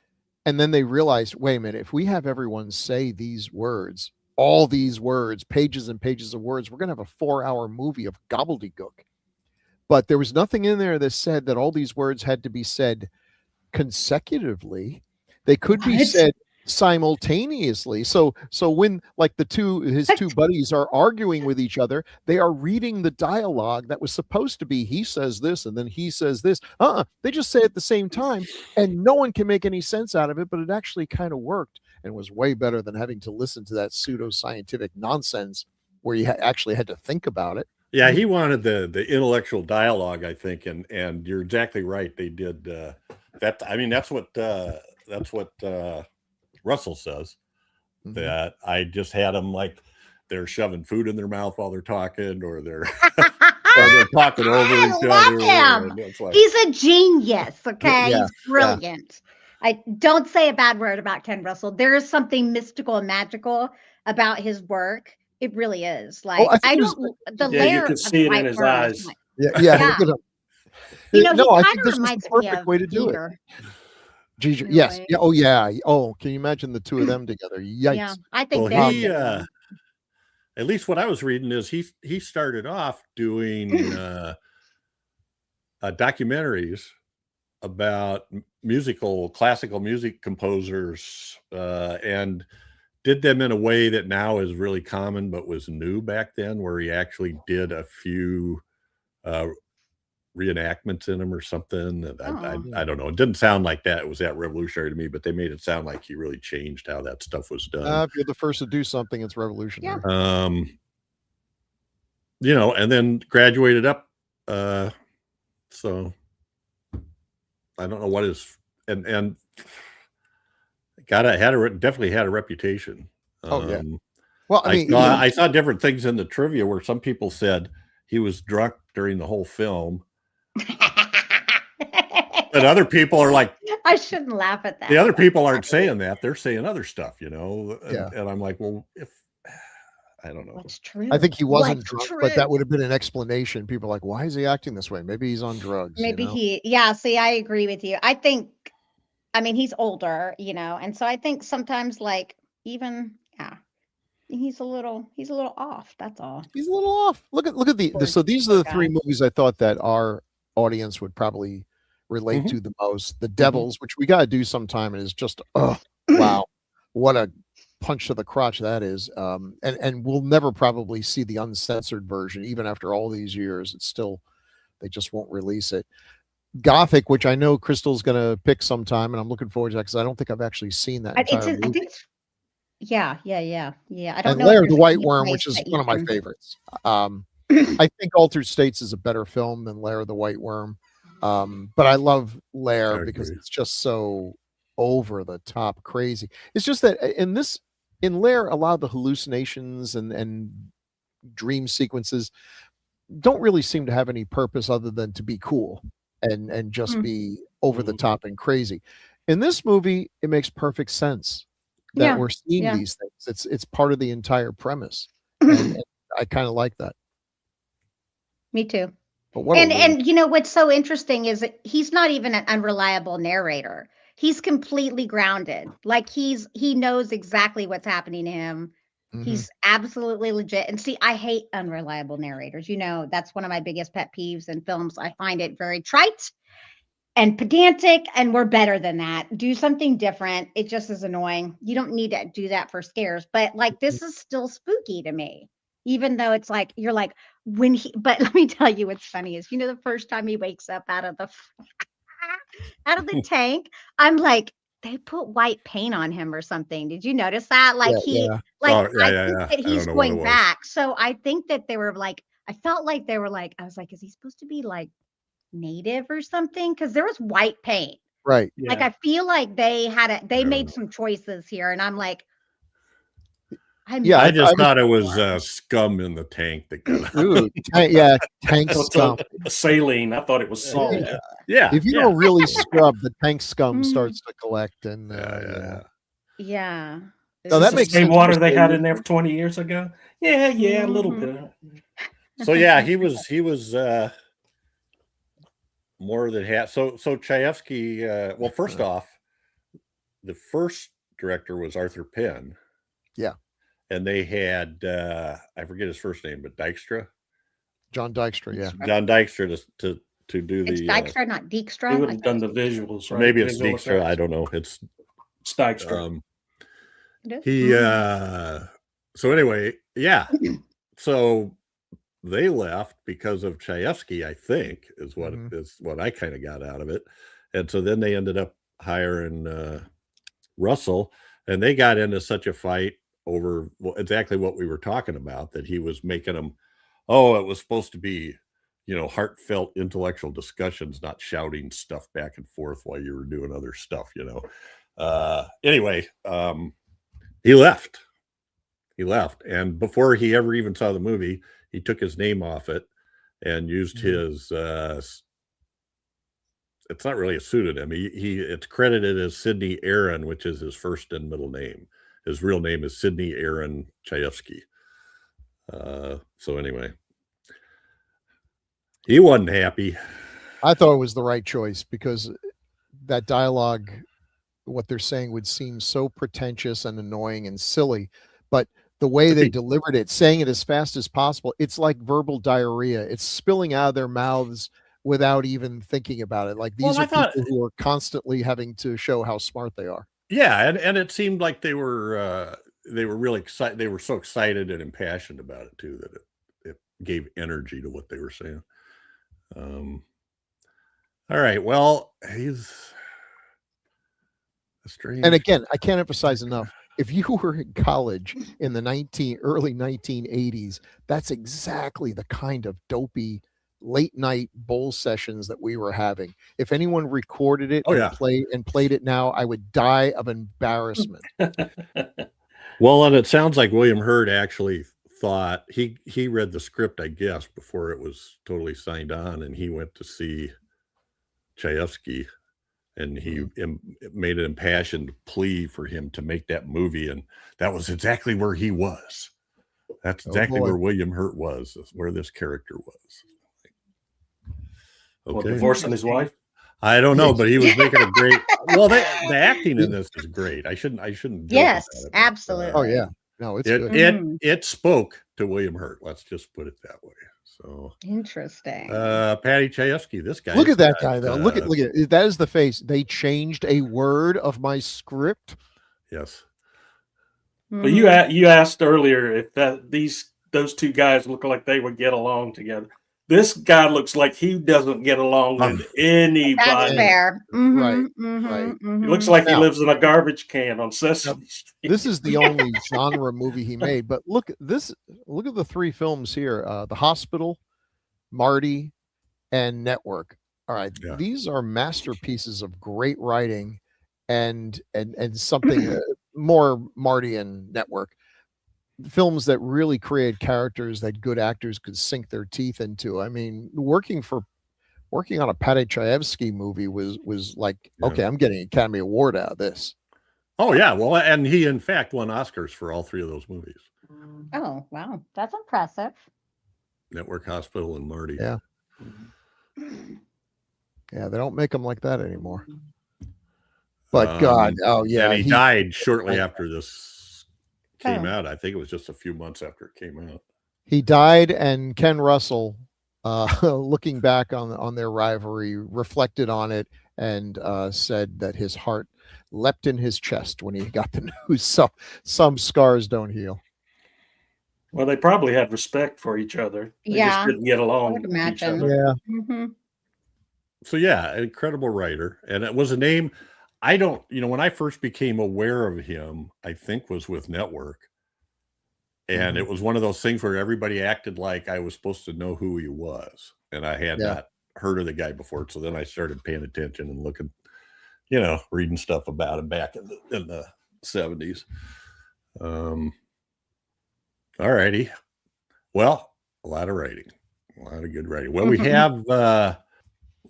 then they realized, wait a minute, if we have everyone say these words, all these words, pages and pages of words, we're going to have a 4-hour movie of gobbledygook. But there was nothing in there that said that all these words had to be said consecutively. They could be said simultaneously. So when, like, his two buddies are arguing with each other, they are reading the dialogue that was supposed to be, he says this and then he says this. They just say it at the same time, and no one can make any sense out of it, but it actually kind of worked and was way better than having to listen to that pseudo-scientific nonsense where you actually had to think about it. Yeah, he wanted the intellectual dialogue, I think, and you're exactly right. They did that. I mean, that's what Russell says, that I just had them like they're shoving food in their mouth while they're talking, or they're talking over each other. Like, he's a genius. Okay, he's brilliant. I don't say a bad word about Ken Russell. There is something mystical and magical about his work. It really is. Like, I don't. The layer, you can see it in his eyes. Yeah. You know, I he think this was the perfect way to do it. Giger, yes. Yeah. Oh, yeah. Oh, can you imagine the two of them together? Yikes. Yeah, I think at least what I was reading is he started off doing documentaries about classical music composers, and did them in a way that now is really common, but was new back then, where he actually did a few reenactments in them or something. I don't know. It didn't sound like that. It was that revolutionary to me, but they made it sound like he really changed how that stuff was done. If you're the first to do something, it's revolutionary. And then graduated up. So I don't know what his and definitely had a reputation. Well, I saw different things in the trivia where some people said he was drunk during the whole film. But other people are like, I shouldn't laugh at that. The other people aren't saying that. They're saying other stuff, and I'm like, well, I don't know. What's true? I think he wasn't drunk, but that would have been an explanation. People are like, why is he acting this way? Maybe he's on drugs. Maybe see, I agree with you. I think, he's older, and so I think sometimes, like, even, he's a little off. That's all. He's a little off. Look at so these are the three movies I thought that our audience would probably relate to the most. The Devils, which we got to do sometime, and is just, wow, what a punch to the crotch that is. And we'll never probably see the uncensored version, even after all these years. It's still, they just won't release it. Gothic, which I know Crystal's going to pick sometime, and I'm looking forward to that because I don't think I've actually seen that. I think it's, yeah. I don't know. Lair of the White Worm, which is one of my favorites. I think Altered States is a better film than Lair of the White Worm. But I love Lair because it's just so over the top crazy. It's just that in Lair, a lot of the hallucinations and dream sequences don't really seem to have any purpose other than to be cool and just be over the top and crazy. In this movie, it makes perfect sense that we're seeing these things. It's part of the entire premise. And I kind of like that. Me too. And what's so interesting is that he's not even an unreliable narrator. He's completely grounded. Like he knows exactly what's happening to him. He's absolutely legit. And see, I hate unreliable narrators. That's one of my biggest pet peeves in films. I find it very trite and pedantic, and we're better than that. Do something different. It just is annoying. You don't need to do that for scares, but like this is still spooky to me, even though it's like you're like when he. But let me tell you, what's funny is the first time he wakes up out of the tank, I'm like, they put white paint on him or something. Did you notice that? Like Yeah. like Oh, yeah, I yeah, think yeah. that I he's don't know what it going was. back. So I think that they were like, I felt like they were like, I was like, is he supposed to be like native or something? Because there was white paint. Right. Like Yeah. I feel like they don't made know. some choices here, and I'm like, Yeah, I just I thought it was scum in the tank that got out. Dude, yeah, tank So scum. saline. I thought it was salt. Yeah. Yeah. If you don't really scrub, the tank scum Mm. starts to collect, and Yeah. yeah. No, that The makes same sense. water they had in there 20 years ago. Yeah, a little Mhm. bit. So yeah, he was more than half. So Chayefsky, well, first off, the first director was Arthur Penn. Yeah. And they had I forget his first name, but Dykstra. John Dykstra, yeah. John Dykstra to do It's the Dykstra, not Dijkstra. They would I have thought done it the was visuals, right? maybe it's Visual Dykstra. I effects. don't know. It's It's Dykstra. It is? he so anyway, yeah. So they left because of Chayefsky, I think, is what Mhm. is what I kind of got out of it. And so then they ended up hiring Russell, and they got into such a fight over exactly what we were talking about, that he was making them, oh, it was supposed to be, heartfelt intellectual discussions, not shouting stuff back and forth while you were doing other stuff, Anyway, he left. And before he ever even saw the movie, he took his name off it and used his it's not really a pseudonym. It's credited as Sidney Aaron, which is his first and middle name. His real name is Sidney Aaron Chayefsky. So anyway, he wasn't happy. I thought it was the right choice because that dialogue, what they're saying, would seem so pretentious and annoying and silly, but the way they delivered it, saying it as fast as possible, it's like verbal diarrhea. It's spilling out of their mouths without even thinking about it. Like these are people who are constantly having to show how smart they are. Yeah, and it seemed like they were really excited. They were so excited and impassioned about it too, that it gave energy to what they were saying. All right, well, he's strange. And again, I can't emphasize enough, if you were in college in the early 1980s, that's exactly the kind of dopey late night bowl sessions that we were having. If anyone recorded it played it now, I would die of embarrassment. Well, and it sounds like William Hurt actually thought he read the script, I guess, before it was totally signed on, and he went to see Chayefsky, and he made an impassioned plea for him to make that movie, and that was exactly where he was. That's exactly where William Hurt was, where this character was. Okay. Divorcing his wife? I don't know, but he was making a great. Well, the acting in this is great. I shouldn't. Yes, absolutely. Oh yeah, no, it's good. It spoke to William Hurt. Let's just put it that way. So interesting. Patty Chayefsky, this guy. Look at that guy though. Look at that is the face. They changed a word of my script. Yes. But you asked earlier if those two guys look like they would get along together. This guy looks like he doesn't get along with anybody. That's fair. Right. He looks like he lives in a garbage can on Sesame Street. This is the only genre movie he made. But look at the three films here: The Hospital, Marty, and Network. All right, these are masterpieces of great writing, and something more Marty and Network. Films that really create characters that good actors could sink their teeth into. I mean, working on a Patty Chayefsky movie was like, okay, I'm getting an Academy Award out of this. Oh yeah, well, and he in fact won Oscars for all three of those movies. Oh wow, that's impressive. Network, Hospital, and Marty. Yeah. Yeah, they don't make them like that anymore. But God, oh yeah, and he died shortly after this came out. I think it was just a few months after it came out. He died, and Ken Russell, looking back on their rivalry, reflected on it and said that his heart leapt in his chest when he got the news. So some scars don't heal. Well, they probably had respect for each other. They just Yeah, didn't get along would with each imagine. other. Yeah. Hmm. So yeah, an incredible writer, and it was a name I don't. When I first became aware of him, I think was with Network, and it was one of those things where everybody acted like I was supposed to know who he was, and I had Yeah. not heard of the guy before. So then I started paying attention and looking, reading stuff about him back in the 70s. All righty. Well, a lot of writing, a lot of good writing. Well, we have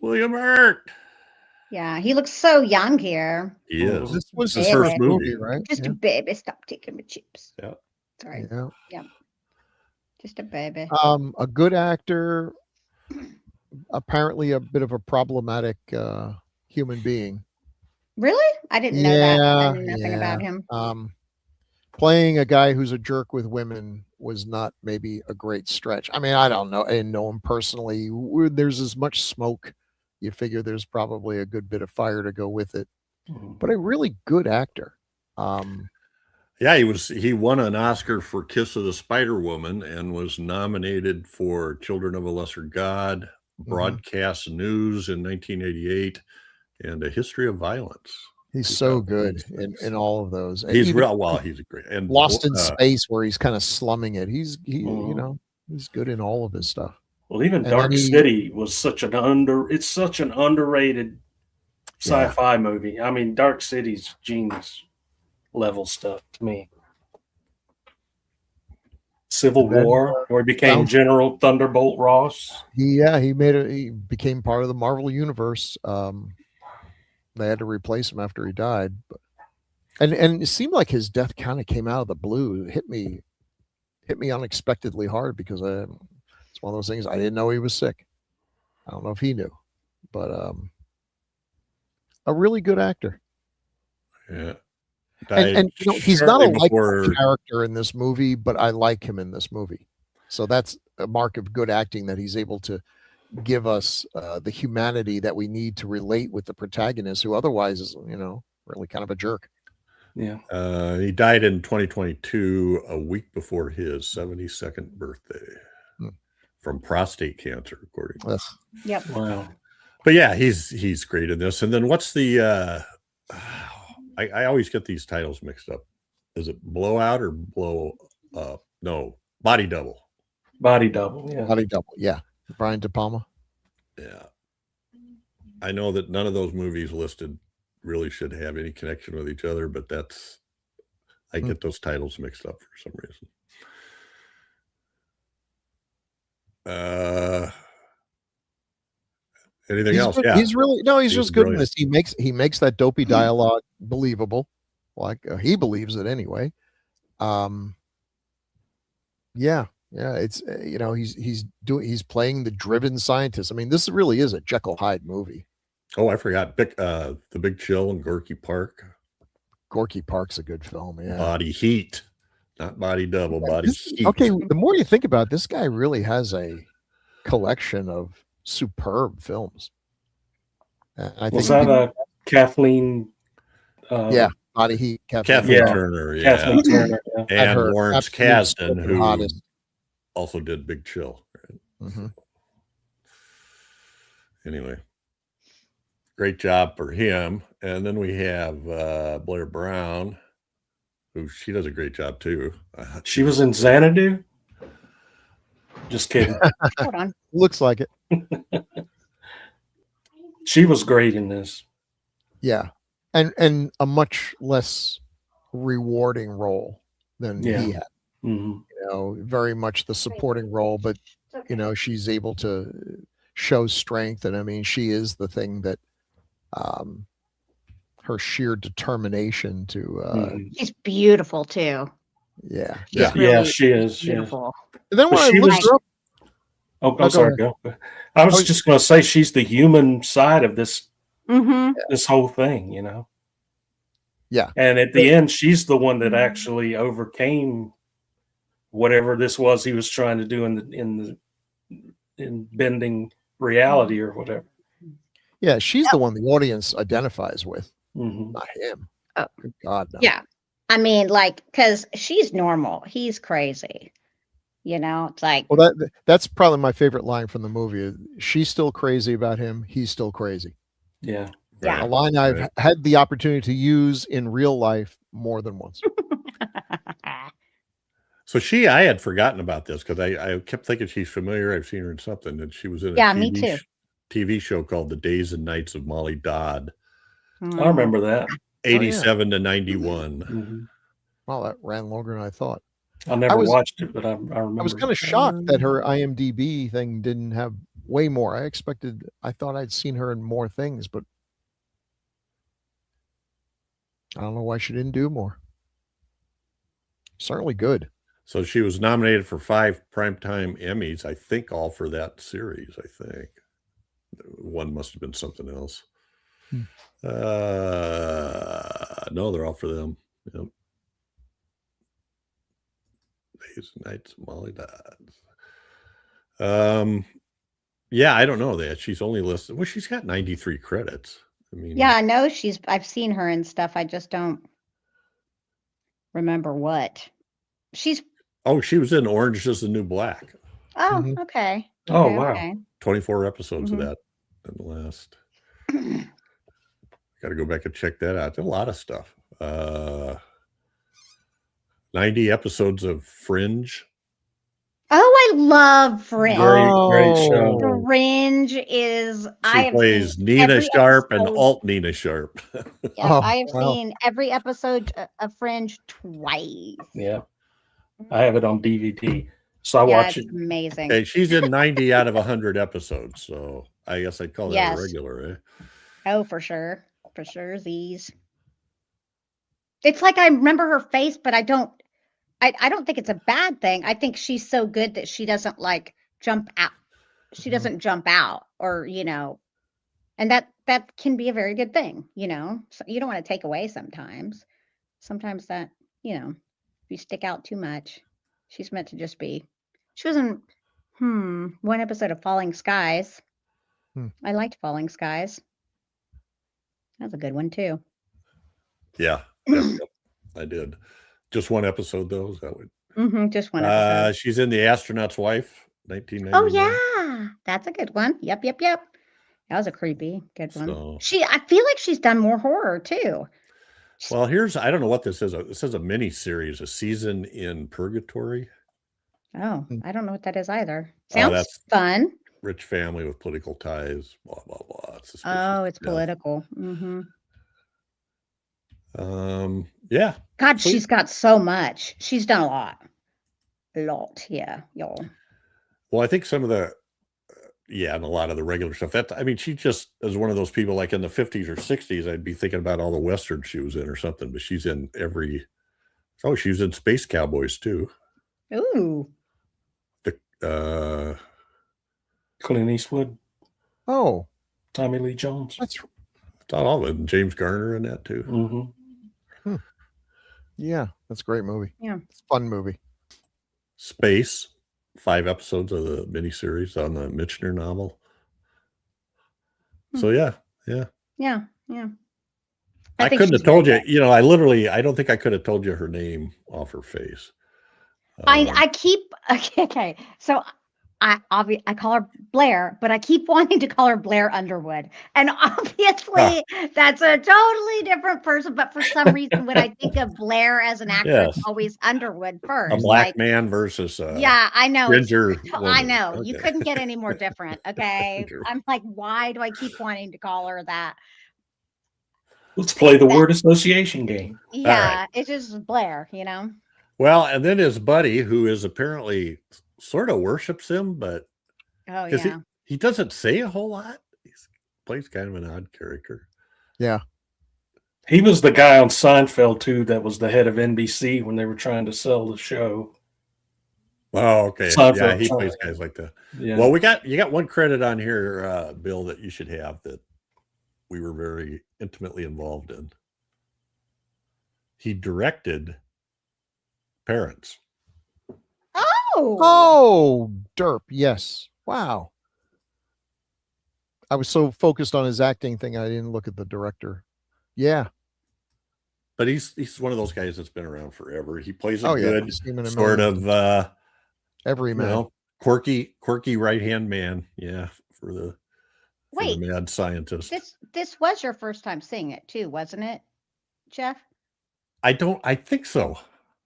William Hurt. Yeah, he looks so young here. He is. This was His his first first movie. movie, right? Just Yeah. a baby. Stop taking my chips. Yeah. Sorry. Yeah. Just a baby. A good actor, apparently a bit of a problematic human being. Really? I didn't know that. I Yeah, knew nothing about him. Playing a guy who's a jerk with women was not maybe a great stretch. I mean, I don't know. I didn't know him personally. There's as much smoke. You figure there's probably a good bit of fire to go with it. But a really good actor. Yeah, he won an Oscar for Kiss of the Spider Woman and was nominated for Children of a Lesser God, Broadcast News in 1988, and A History of Violence. He's so good in all of those. He's Even real well. He's a great and Lost in Space, where he's kind of slumming it. He's good in all of his stuff. Well, even And Dark then City was such an underrated sci-fi movie. I mean, Dark City's genius level stuff to me. Civil War, where he became General Thunderbolt Ross. He became part of the Marvel universe. They had to replace him after he died, but and it seemed like his death kind of came out of the blue. It hit me unexpectedly hard because it's one of those things I didn't know he was sick. I don't know if he knew, but a really good actor. Yeah. And he's not a likable character in this movie, but I like him in this movie. So that's a mark of good acting, that he's able to give us the humanity that we need to relate with the protagonist, who otherwise is, really kind of a jerk. Yeah. He died in 2022, a week before his 72nd birthday, from prostate cancer, according to Yes. Yep. Wow. But yeah, he's great in this. And then what's the I always get these titles mixed up. Is it Blowout or Blow Up? No, Body Double. Body Double, yeah. Body Double, yeah. Brian De Palma. Yeah. I know that none of those movies listed really should have any connection with each other, but I get those titles mixed up for some reason. Anything else? Good. Yeah. He's just good in this. He makes that dopey dialogue believable. Like he believes it anyway. Yeah. It's he's playing the driven scientist. I mean, this really is a Jekyll Hyde movie. Oh, I forgot. The Big Chill and Gorky Park. Gorky Park's a good film. Yeah. Body Heat, not Body Double. Body Heat. Okay, the more you think about it, this guy really has a collection of superb films. I think was that Kathleen? Body Heat. Kathleen Turner, yeah. Kathleen Turner, yeah. And Lawrence Kasdan, who hottest. Also did Big Chill. Right? Anyway, great job for him. And then we have Blair Brown, who she does a great job too. She was in Xanadu. Just kidding. Hold on. Looks like it. She was great in this. Yeah, and a much less rewarding role than he had. Very much the supporting role, but she's able to show strength, and I mean, she is the thing that her sheer determination to. She's beautiful too. Yeah, Really she is beautiful. And then when I looked her up. Oh, I'm sorry. Go. I was just going to say she's the human side of this this whole thing, Yeah. And at the end, she's the one that actually overcame whatever this was he was trying to do in bending reality or whatever. Yeah, she's the one the audience identifies with, Mhm. not him. Oh. Good God, no. Yeah. I mean, like, because she's normal. He's crazy. You know, it's like, Well, that's probably my favorite line from the movie. She's still crazy about him. He's still crazy. Yeah. yeah. A line I've had the opportunity to use in real life more than once. So I had forgotten about this because I kept thinking she's familiar. I've seen her in something, and she was in a Yeah, me too. TV show called The Days and Nights of Molly Dodd, I remember that. 87 to 91. Mhm. Well, that ran longer than I thought. I never was- watched it, but I remember. I was kind of shocked that her IMDb thing didn't have way more. I thought I'd seen her in more things, but I don't know why she didn't do more. Certainly good. So she was nominated for 5 Primetime Emmys, I think all for that series, I think. One must have been something else. Hmm. No, they're all for them. Yep. Days and Nights of Molly Dodd. Yeah, I don't know that. She's only listed. Well, she's got 93 credits. I mean, Yeah, I know I've seen her and stuff. I just don't remember what. She was in Orange is the New Black. Oh, Mhm. okay. Oh, Okay, wow. okay. 24 episodes Mhm. of that in the last. Got to go back and check that out. There's a lot of stuff. 90 episodes of Fringe. Oh, I love Fringe. Great show. Fringe is I She have plays seen Nina every Sharp and episode. Alt Nina Sharp. Yeah, Oh, I have wow. seen every episode of Fringe twice. Yeah. I have it on DVD. So I Yeah, watch it's it. amazing. Okay, she's in 90 out of 100 episodes, so I guess I'd call that Yes. a regular, eh? Oh, for sure. For sure, Z's. It's like I remember her face, but I don't think it's a bad thing. I think she's so good that she doesn't like jump out. She Mhm. doesn't jump out or, and that can be a very good thing, So you don't want to take away sometimes. Sometimes that, if you stick out too much, she's meant to just be. She was in one episode of Falling Skies. Hmm. I liked Falling Skies. That was a good one too. Yeah, yep, I did. Just one episode, though. Is that what? Just one episode. She's in The Astronaut's Wife, 1999. Oh yeah, that's a good one. Yep. That was a creepy good one. So- I feel like she's done more horror too. Well, I don't know what this is. This is a mini series, A Season in Purgatory. Oh, I don't know what that is either. Oh, Sounds that's- fun. Rich family with political ties, blah, blah, blah. Suspicious Oh, it's death. political. Yeah. God, Sweet. she's got so much. She's done a lot. Yeah, y'all. Well, I think some of the, and a lot of the regular stuff. She just is one of those people like in the 50s or 60s, I'd be thinking about all the Westerns she was in or something, but she's in she was in Space Cowboys too. Ooh. Clint Eastwood, Oh, Tommy Lee Jones. that's all of it. And James Garner in that too. Mm-hmm. yeah, that's a great movie. Yeah. It's a fun movie. Space, 5 episodes of the miniseries on the Michener novel. So yeah. Yeah. I think couldn't she's have told very you, I don't think I could have told you her name off her face. I keep okay. So I call her Blair, but I keep wanting to call her Blair Underwood, and obviously that's a totally different person. But for some reason, when I think of Blair as an actress, Yes. always Underwood first. A black man versus yeah, I know. ginger I woman. know. You Okay. couldn't get any more different. Okay, Ginger. I'm like, why do I keep wanting to call her that? Let's play the word association game. Yeah, it's just Blair. Well, and then his buddy, who is apparently sort of worships him, but Oh 'cause yeah. he doesn't say a whole lot. He plays kind of an odd character. Yeah. He was the guy on Seinfeld too that was the head of NBC when they were trying to sell the show. Oh, okay. Seinfeld. Yeah, he plays guys like that. Yeah. Well, you got one credit on here, Bill, that you should have that we were very intimately involved in. He directed Parents. Oh. Oh, derp. Yes. Wow. I was so focused on his acting thing, I didn't look at the director. Yeah. But he's one of those guys that's been around forever. He plays a Oh, yeah. good I've seen him in a sort million of every man. quirky right-hand man. Yeah, for the Wait, mad scientist. this was your first time seeing it too, wasn't it, Jeff? I think so.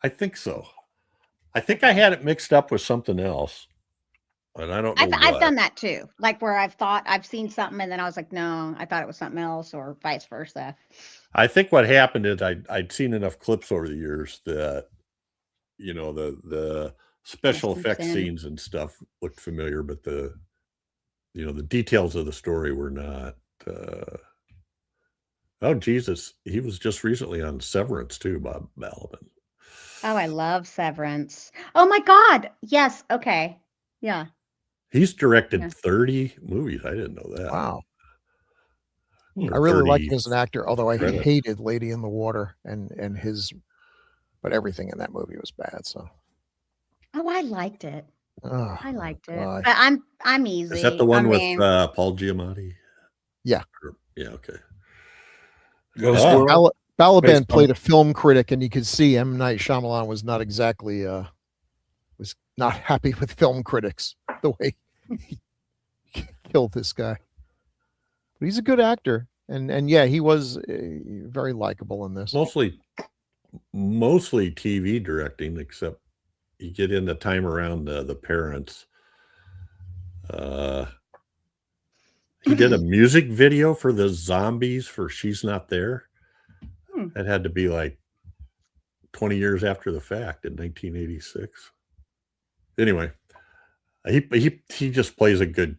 I think I had it mixed up with something else. And I don't know I've done that too. Like where I've seen something and then I was like, no, I thought it was something else, or vice versa. I think what happened is I'd seen enough clips over the years that, you know, the special effects scenes and stuff looked familiar, but the details of the story were not. Oh, Jesus. He was just recently on Severance too, Bob Balaban. Oh, I love Severance. Oh my God. Yes. Okay. Yeah. He's directed 30 movies. I didn't know that. Wow. Or I really 30 like him as an actor, although I credits. hated Lady in the Water and his, but everything in that movie was bad. So. Oh, I liked it. Oh, I liked it. God. But I'm easy. Is that the one I with mean, Paul Giamatti? Yeah. Yeah, okay. Ghost Oh. World. Balaban Based played on- a film critic, and you could see M. Night Shyamalan was not exactly was not happy with film critics the way he killed this guy. But he's a good actor, and yeah, he was very likable in this. Mostly TV directing, except you get into time around the parents. He did a music video for the Zombies for She's Not There. That had to be like 20 years after the fact in 1986. Anyway, he just plays a good.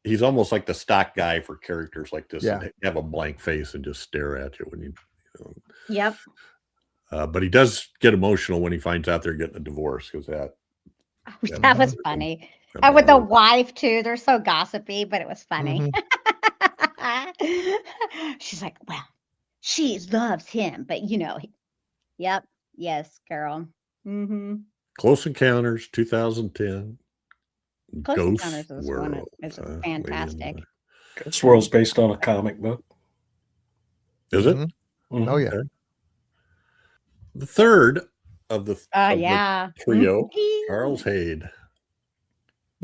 He's almost like the stock guy for characters like this. Yeah. That have a blank face and just stare at you when you know. Yep. But he does get emotional when he finds out they're getting a divorce, because that That was funny. And with the wife too. They're so gossipy, but it was funny. She's like, well, she loves him, but you know, yep. Yes, girl. Mm-hmm. Close Encounters, 2010. Close Ghost Encounters is World. fantastic. Ghost World's based on a comic book. Is it? Mhm. Mhm. Oh yeah. Okay. The third of the Yeah. trio, Mhm. Charles Hayde.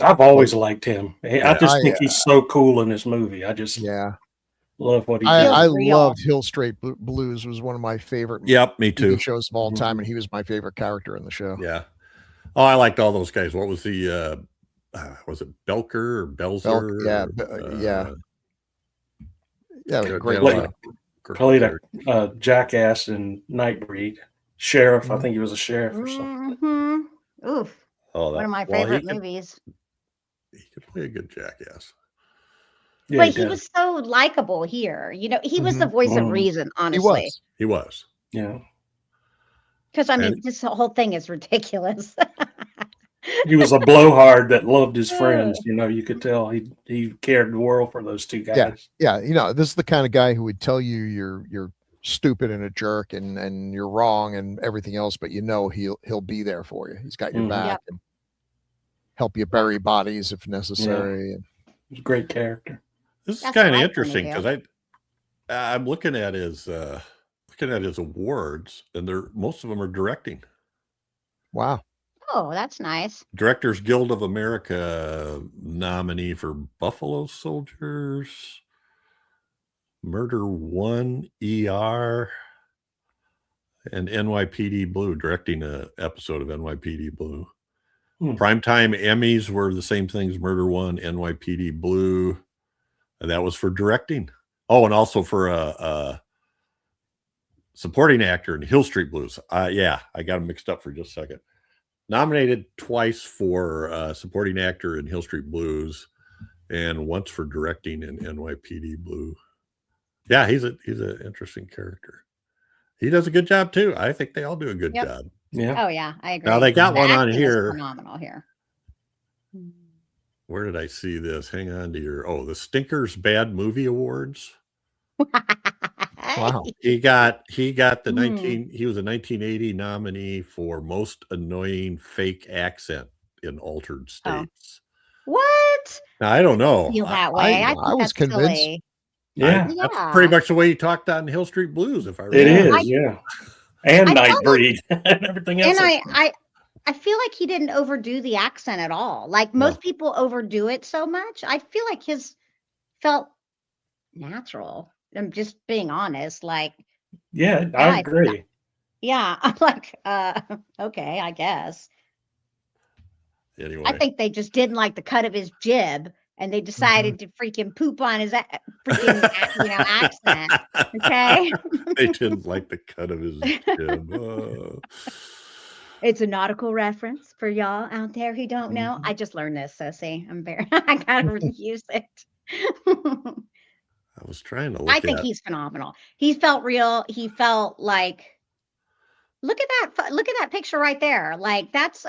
I've always liked him. I just I, think he's so cool in this movie. I just Yeah. love what he I does. Real. loved Hill Street Blues. Was one of my favorite Yep, me TV too. shows of all time, and he was my favorite character in the show. Yeah. Oh, I liked all those guys. What was the was it Belker or Belzer? yeah, or, yeah, Good, great. yeah, lineup. Played a jackass in Nightbreed. Sheriff. I think he was a sheriff or something. Mm-hmm. Oof. Oh, One of my well, favorite movies. He could play a good jackass. Yeah, But he did. was so likable here. You know, he was the Mhm. voice of Mhm. reason, He honestly. was. He was. Yeah. Because I mean, And- this whole thing is ridiculous. He was a blowhard that loved his friends. You know, you could tell he cared the world for those two guys. Yeah, you know, this is the kind of guy who would tell you you're stupid and a jerk and you're wrong and everything else, but you know he'll be there for you. He's got your Mhm. back Yep. and help you bury bodies if necessary. And He's a great character. This is That's kind of what I interesting pointed because I'm looking at his awards, and most of them are directing. wow. Oh, that's nice. Directors Guild of America nominee for Buffalo Soldiers, Murder One, ER, and NYPD Blue, directing an episode of NYPD Blue. Primetime Emmys were the same things: Murder One, NYPD Blue, and that was for directing. Oh, and also for a supporting actor in Hill Street Blues. Yeah, I got them mixed up for just a second. Nominated twice for supporting actor in Hill Street Blues, and once for directing in NYPD Blue. Yeah, he's an interesting character. He does a good job too. I think they all do a good Yep. job. Yeah. Oh yeah, I agree. Now they got The one on acting is here. phenomenal here. Where did I see this? Hang on to the Stinkers Bad Movie Awards. Wow. He got the he was a 1980 nominee for most annoying fake accent in altered states. What? Now, I don't know. Feel that way. I I think was that's convinced. silly. Yeah, That's Yeah. pretty much the way he talked on Hill Street Blues, if I it remember. is. Yeah, and I felt Nightbreed and everything else. And I feel like he didn't overdo the accent at all. Like most people overdo it so much. I feel like his felt natural. I'm just being honest. Like, Yeah, I agree. yeah, I'm like, okay, I guess. Anyway, I think they just didn't like the cut of his jib, and they decided to freaking poop on his freaking accent. Okay, they didn't like the cut of his jib. Oh. it's a nautical reference for y'all out there who don't know. I just learned this, so see, I gotta use it. I was trying to look I think he's phenomenal. He felt real. He felt like, look at that picture right there. Like that's,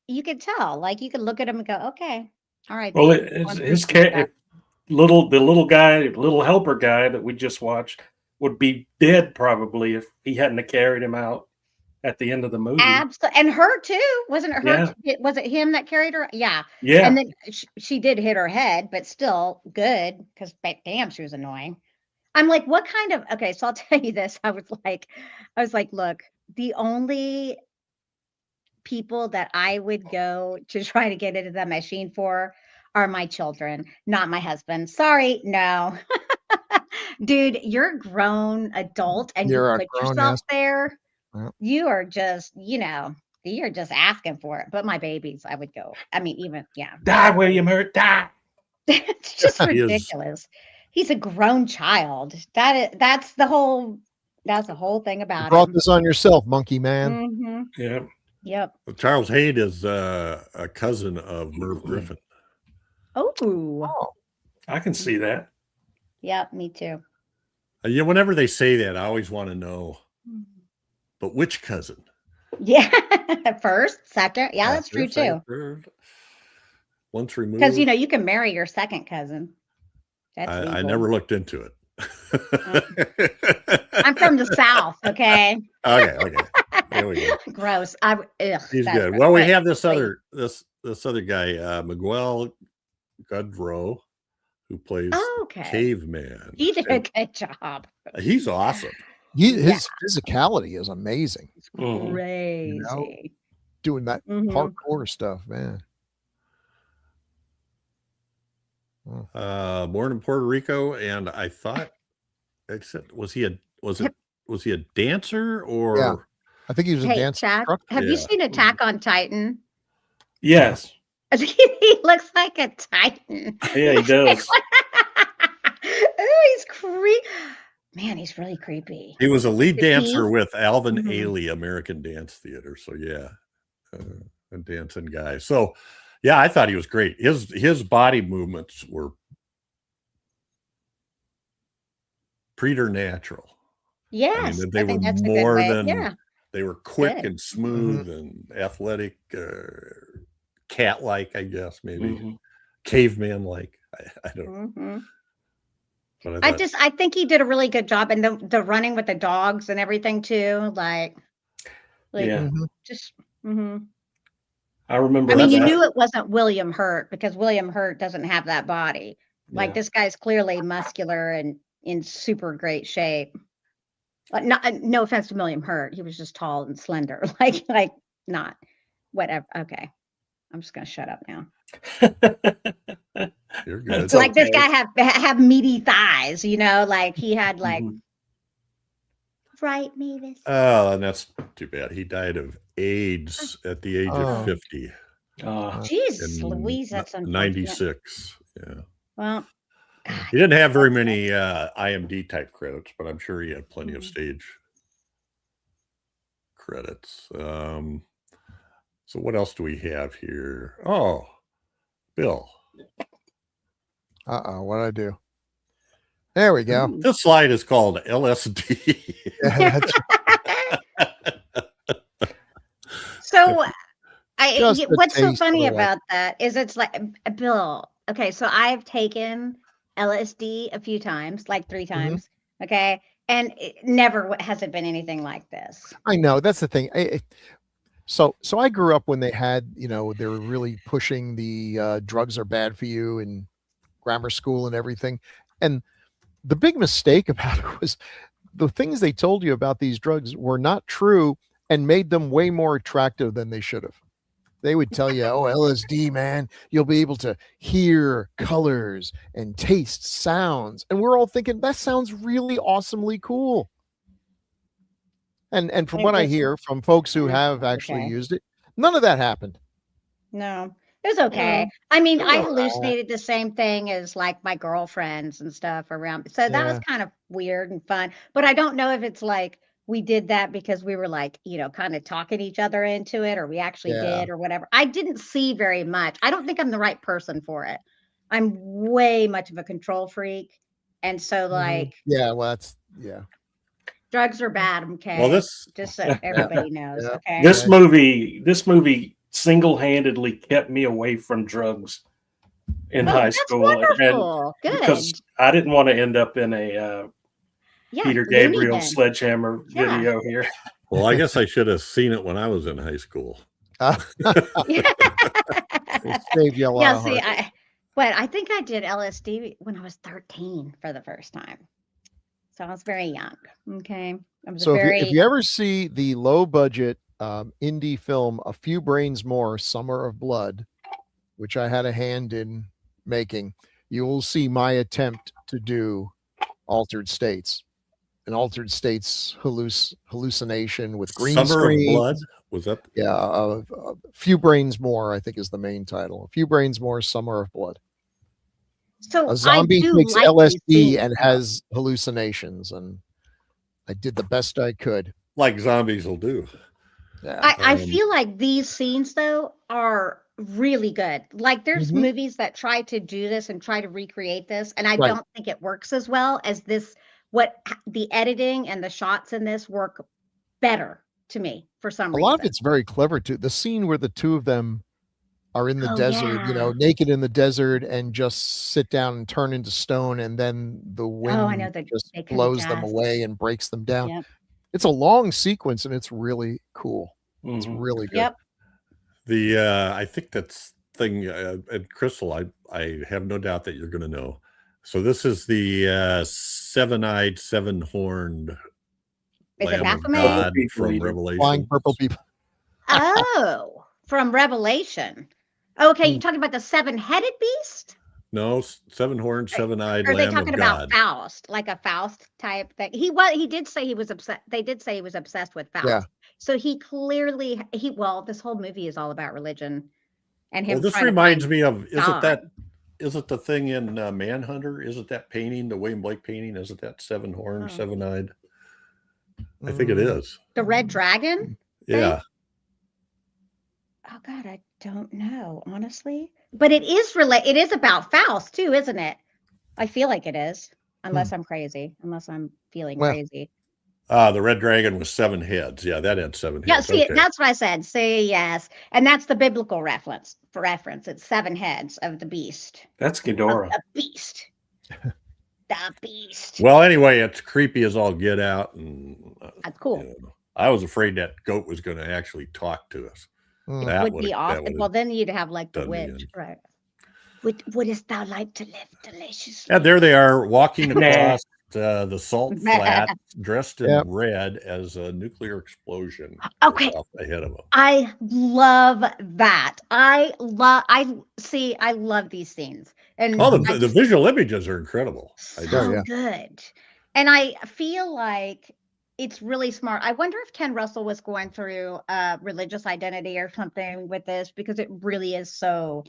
you could tell. Like you could look at him and go, okay, all right. Well, the little helper guy that we just watched would be dead probably if he hadn't carried him out at the end of the movie. Absolutely, and her too. Wasn't it her? Yeah. Was it him that carried her? Yeah. Yeah. And then she did hit her head, but still good because damn, she was annoying. I'm like, what kind of? Okay, so I'll tell you this. I was like, look, the only people that I would go to try to get into the machine for are my children, not my husband. Sorry, no. Dude, you're a grown adult and You're you a put grown yourself ass- there. Yep. You are just, you're just asking for it. But my babies, I would go. I mean, even, yeah. Die, William Hurt, die. It's just He is- ridiculous. He's a grown child. That's the whole thing You about brought him. this on yourself, monkey man. Mhm. Yeah. Yep. Charles Hayde is a cousin of Merv Griffin. Oh, I can see that. yep, me too. Yeah, whenever they say that, I always want to know, but which cousin? Yeah. First, second. Yeah, that's true First, second, too. third, once removed. Because you can marry your second cousin. That's I legal. never looked into it. I'm from the South, okay? Okay. There we go. Gross. He's that's good. gross. Well, we But have this wait, other guy, Miguel Godreau, who plays okay. Caveman. He did a And good job. he's awesome. His physicality is amazing. Mhm. Crazy. Doing that Mhm. parkour stuff, man. Born in Puerto Rico, and I thought, except was he a dancer or? Yeah. I think he was a Hey, dance Chad, instructor. have you Yeah. seen Attack on Titan? Yes. He looks like a Titan. Yeah, he does. Oh, he's creepy. Man, he's really creepy. He was a lead Is he? dancer with Alvin Mhm. Ailey, American Dance Theater. So yeah, a dancing guy. So yeah, I thought he was great. His body movements were preternatural. Yes, they I think were that's a good more way. than Yeah. they were quick Good. and smooth and athletic, cat-like, I guess, maybe Mhm. caveman-like. I don't know. Mhm. But I think he did a really good job, and the running with the dogs and everything too. Like Yeah. Mhm. just. Mhm. I remember I mean, you that. knew it wasn't William Hurt because William Hurt doesn't have that body. Like Yeah. this guy's clearly muscular and in super great shape. No offense to William Hurt, he was just tall and slender. Like not whatever. Okay, I'm just gonna shut up now. you're good. It's Like this okay. guy have meaty thighs, like he had like Mhm. right, Mavis. Oh, and that's too bad. He died of AIDS at the age Oh. of 50 Jesus, in Louise, that's unfortunate. 96. Yeah. Well, He didn't have very many IMD type credits, but I'm sure he had plenty of stage credits. So what else do we have here? Oh, Bill. What'd I do? There we go. This slide is called LSD. Yeah, that's so Just a what's so taste funny of it. about that is it's like Bill. Okay, so I've taken LSD a few times, like 3 times. Okay, and it never has it been anything like this. I know that's the thing. So I grew up when they had, they were really pushing the drugs are bad for you in grammar school and everything. And the big mistake about it was the things they told you about these drugs were not true and made them way more attractive than they should have. They would tell you, oh, LSD, man, you'll be able to hear colors and taste sounds. And we're all thinking that sounds really awesomely cool. And from what I hear from folks who have actually used it, none of that happened. No, it was okay. I mean, I hallucinated the same thing as like my girlfriends and stuff around. So that was kind of weird and fun. But I don't know if it's like we did that because we were like, kind of talking each other into it, or we actually did or whatever. I didn't see very much. I don't think I'm the right person for it. I'm way much of a control freak. And so like, drugs are bad. Okay. Well, just so everybody knows. Okay. This movie single-handedly kept me away from drugs in high school. Wonderful. Good. Because I didn't want to end up in a Peter Gabriel sledgehammer video here. Well, I guess I should have seen it when I was in high school. Saved you a lot of see, heart. I think I did LSD when I was 13 for the first time. So I was very young. Okay. So if you ever see the low budget indie film, A Few Brains More, Summer of Blood, which I had a hand in making, you will see my attempt to do Altered States. An Altered States hallucination with green Summer screen. of Blood? Was that? Yeah. A Few Brains More, I think, is the main title. A Few Brains More, Summer of Blood. So a zombie takes LSD and has hallucinations, and I did the best I could. Like zombies will do. Yeah. I feel like these scenes though are really good. Like there's movies that try to do this and try to recreate this, and I don't think it works as well as this. What the editing and the shots in this work better to me for some reason. A lot of it's very clever too. The scene where the two of them are in the desert, naked in the desert, and just sit down and turn into stone, and then the wind just blows them away and breaks them down. Yep. It's a long sequence, and it's really cool. It's really good. Yep. I think that's thing, and Crystal, I have no doubt that you're going to know. So this is the seven-eyed, seven-horned Lamb of God from Revelation. Flying purple people. Oh, from Revelation. Okay, you're talking about the seven-headed beast? No, seven-horned, seven-eyed Lamb of God. Are they talking about Faust, like a Faust type thing? He did say he was obsessed. They did say he was obsessed with Faust. Yeah. So he clearly, this whole movie is all about religion. And him. Well, this reminds me of, is it the thing in Manhunter? Is it that painting, the William Blake painting? Is it that seven-horned, seven-eyed? I think it is. The Red Dragon? Yeah. Thing? Oh God, I don't know, honestly. But it is about Faust too, isn't it? I feel like it is, unless I'm crazy, unless I'm feeling crazy. The Red Dragon with seven heads. Yeah, that had seven heads. Yeah, see, that's what I said. Say yes. And that's the biblical reference. It's seven heads of the beast. That's Ghidorah. The beast. The beast. Well, anyway, it's creepy as all get out. And that's cool. I was afraid that goat was going to actually talk to us. That would be awesome. Well, then you'd have like the witch, right? Wouldst thou like to live deliciously? And there they are walking across the salt flat, dressed in red as a nuclear explosion. Okay, ahead of them. I love that. I love these scenes. And the visual images are incredible. So good. And I feel like it's really smart. I wonder if Ken Russell was going through religious identity or something with this, because it really is so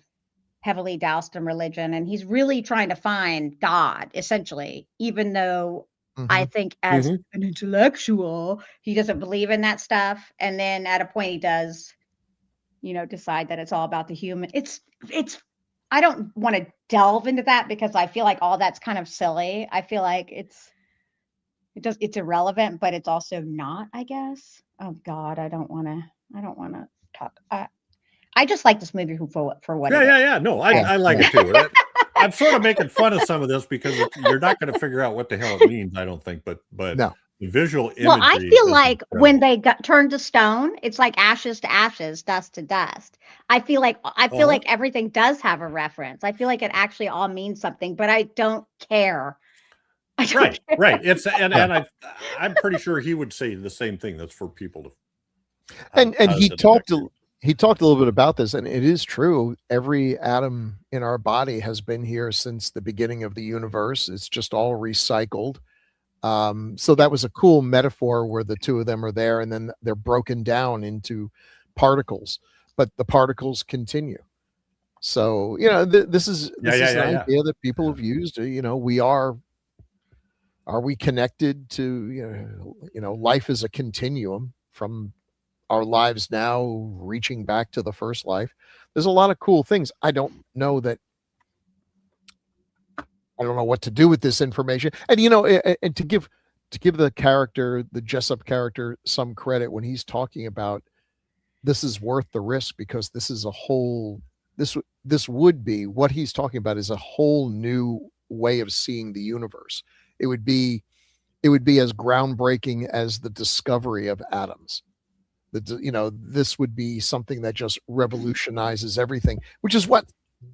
heavily doused in religion, and he's really trying to find God, essentially, even though I think as an intellectual, he doesn't believe in that stuff. And then at a point he does, decide that it's all about the human. It's I don't want to delve into that because I feel like all that's kind of silly. I feel like it's irrelevant, but it's also not, I guess. Oh God, I don't want to talk. I just like this movie for what. Yeah. No, I like it too. I'm sort of making fun of some of this because you're not going to figure out what the hell it means, I don't think. But The visual imagery. Well, I feel is like incredible. when they got turned to stone, it's like ashes to ashes, dust to dust. I feel like everything does have a reference. I feel like it actually all means something, but I don't care. I don't Right, care. right. It's and I'm pretty sure he would say the same thing. That's for people to. And how he does it talked affect you? he talked a little bit about this, and it is true. Every atom in our body has been here since the beginning of the universe. It's just all recycled. So that was a cool metaphor where the two of them are there, and then they're broken down into particles, but the particles continue. So this is an Yeah. idea that people have used. Are we connected to life is a continuum from our lives now reaching back to the first life. There's a lot of cool things. I don't know what to do with this information. And and to give the character, the Jessup character, some credit when he's talking about this is worth the risk, because this is a whole this would be what he's talking about is a whole new way of seeing the universe. It would be as groundbreaking as the discovery of atoms. This would be something that just revolutionizes everything, which is what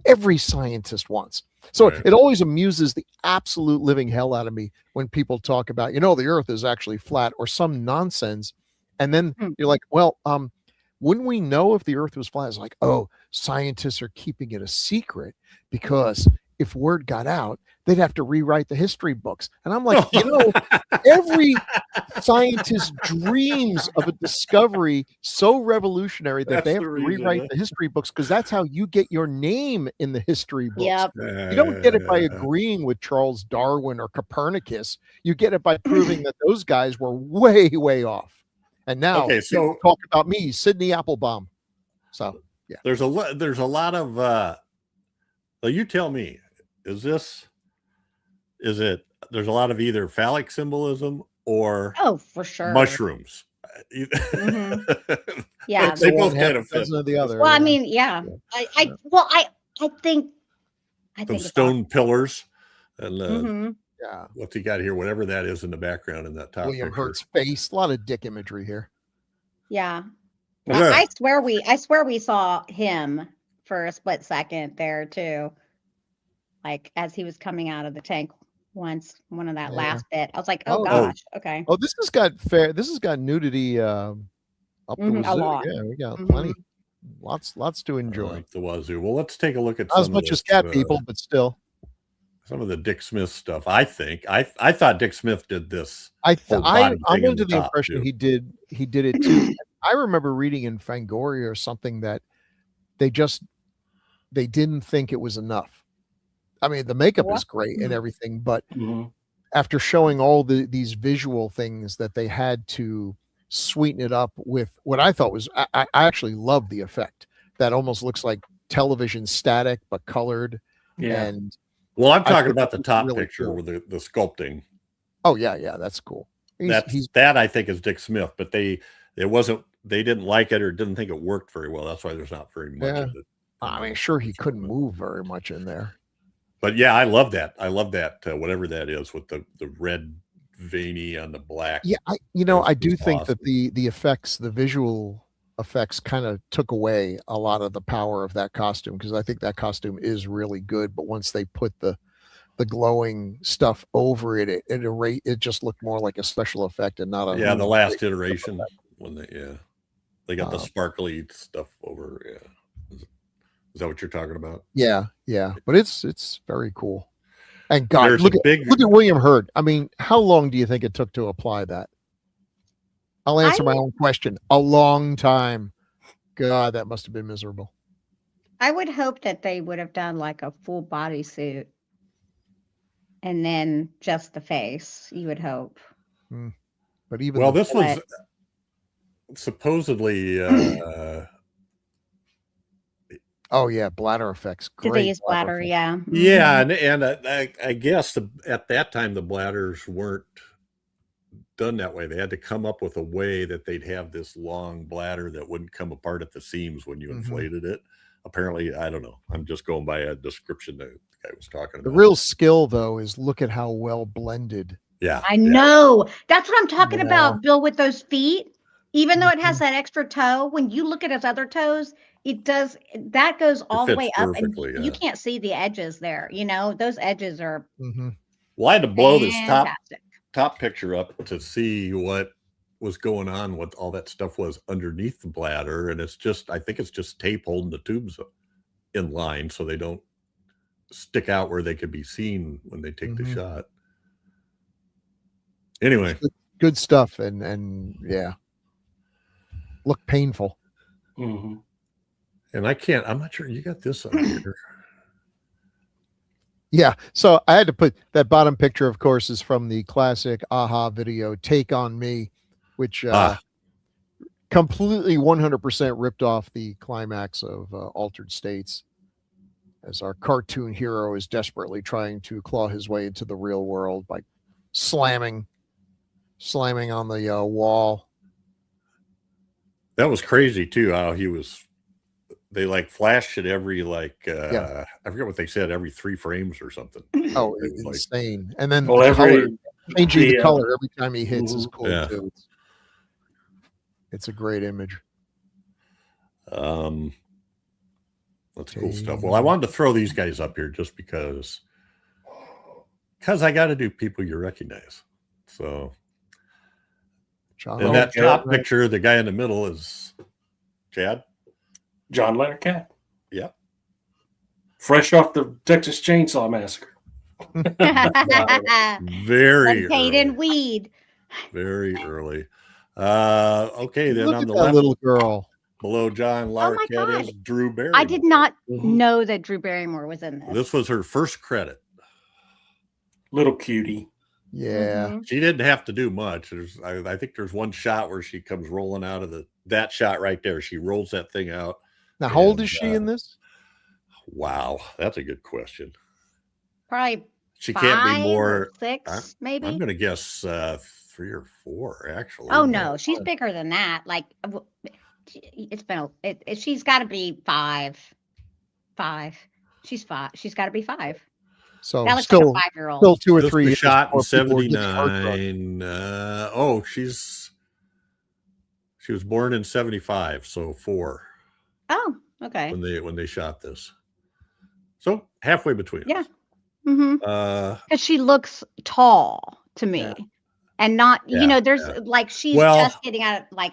every scientist wants. So Right. it always amuses the absolute living hell out of me when people talk about, the earth is actually flat or some nonsense. And then you're like, well, wouldn't we know if the earth was flat? It's like, oh, scientists are keeping it a secret because if word got out, they'd have to rewrite the history books. And I'm like, every scientist dreams of a discovery so revolutionary that they have to rewrite the history books, because that's how you get your name in the history books. Yep. You don't get it by agreeing with Charles Darwin or Copernicus. You get it by proving that those guys were way, way off. And now, so talk about me, Sidney Applebaum. So yeah, there's a lot of. Well, you tell me. Is it? There's a lot of either phallic symbolism or for sure mushrooms. Yeah, they both kind of fit. The other. Well, I mean, yeah. I think Some stone pillars and yeah. what's he got here? Whatever that is in the background in that top William picture. Hurt's face. A lot of dick imagery here. Yeah. Yeah. I swear we saw him for a split second there too. Like as he was coming out of the tank once, one of that last bit. I was like, oh gosh, okay. Oh, this has got nudity up the wazoo. A lot. Yeah, we got plenty. Lots to enjoy. Up the wazoo. Well, let's take a look at Not as much as cat people, but still. Some of the Dick Smith stuff. I think I thought Dick Smith did this. I'm in under the top, impression too. he did it too. I remember reading in Fangoria or something that they didn't think it was enough. I mean, the makeup is great and everything, but after showing all these visual things that they had to sweeten it up with what I thought was, I actually loved the effect that almost looks like television static, but colored. Yeah. And Well, I'm talking about the it's top really picture cool. with the sculpting. Oh yeah, that's cool. That I think is Dick Smith, but they didn't like it or didn't think it worked very well. That's why there's not very much of it. I mean, sure, he couldn't move very much in there. But yeah, I love that. I love that whatever that is with the red veiny on the black. Yeah, I do It's think awesome. that the effects, the visual effects, kind of took away a lot of the power of that costume, because I think that costume is really good. But once they put the glowing stuff over it, it just looked more like a special effect and not a the last iteration when they got the Um, sparkly stuff over. Yeah, is that what you're talking about? Yeah, but it's very cool. And God, There's look a at big- William Hurt. I mean, how long do you think it took to apply that? I'll answer my own question. A long time. God, that must have been miserable. I would hope that they would have done like a full bodysuit and then just the face, you would hope. But even Well, the- this was supposedly oh yeah, bladder effects. Did Great they use bladder? effects. Yeah. yeah, and I guess at that time the bladders weren't done that way. They had to come up with a way that they'd have this long bladder that wouldn't come apart at the seams when you inflated it. Apparently, I don't know. I'm just going by a description that the guy was talking The about. real skill, though, is look at how well blended Yeah. I know. That's what I'm talking Yeah. about, Bill, with those feet. Even though it has Mhm. that extra toe, when you look at his other toes, that goes all the fits way up, and perfectly, you yeah. can't see the edges there. Those edges are Mhm. Well, I had to blow this fantastic. top picture up to see what was going on, what all that stuff was underneath the bladder. And I think it's just tape holding the tubes in line so they don't stick out where they could be seen when they take the Mhm. shot. Anyway, Good stuff, and yeah, look painful. Mhm. and I'm not sure you got this on here. Yeah, so I had to put that bottom picture, of course, is from the classic AHA video "Take on Me," which completely 100% ripped off the climax of Altered States, as our cartoon hero is desperately trying to claw his way into the real world by slamming on the wall. That was crazy too, how they like flashed it every I forget what they said, every 3 frames or something. Oh, It was like, insane! And then Well, the color, every changing the the, color every time he hits is Mhm. cool Yeah. too. It's a great image. that's cool stuff. Well, I wanted to throw these guys up here just because I got to do people you recognize. So, John and that Okay. top picture, the guy in the middle is Chad. John Larroquette, Yep. fresh off the Texas Chainsaw Massacre. Very Paid early. in weed. Very early. Okay, then Look on at the that left little girl. below John Oh my Larroquette is God. Drew Barrymore. I did not Mhm. know that Drew Barrymore was in this. This was her first credit. Little cutie. Yeah. Mhm. She didn't have to do much. I think there's one shot where she comes rolling out of that shot right there. She rolls that thing out. Now, how old And, is she in this? Wow, that's a good question. Probably She 5 can't be or more. 6, maybe. I'm going to guess 3 or 4, actually. Oh no, she's bigger than that. Like it's been she's got to be 5. She's 5. She's got to be 5. So That looks still, like a 5-year-old. still 2 or This 3 was years shot in before people were getting heart drugs. 79. She was born in 75, so 4 Oh, okay. when they shot this. So halfway between. Yeah. us. Mhm. Because she looks tall to me, Yeah. and not Yeah, there's like she's Well- just getting out of like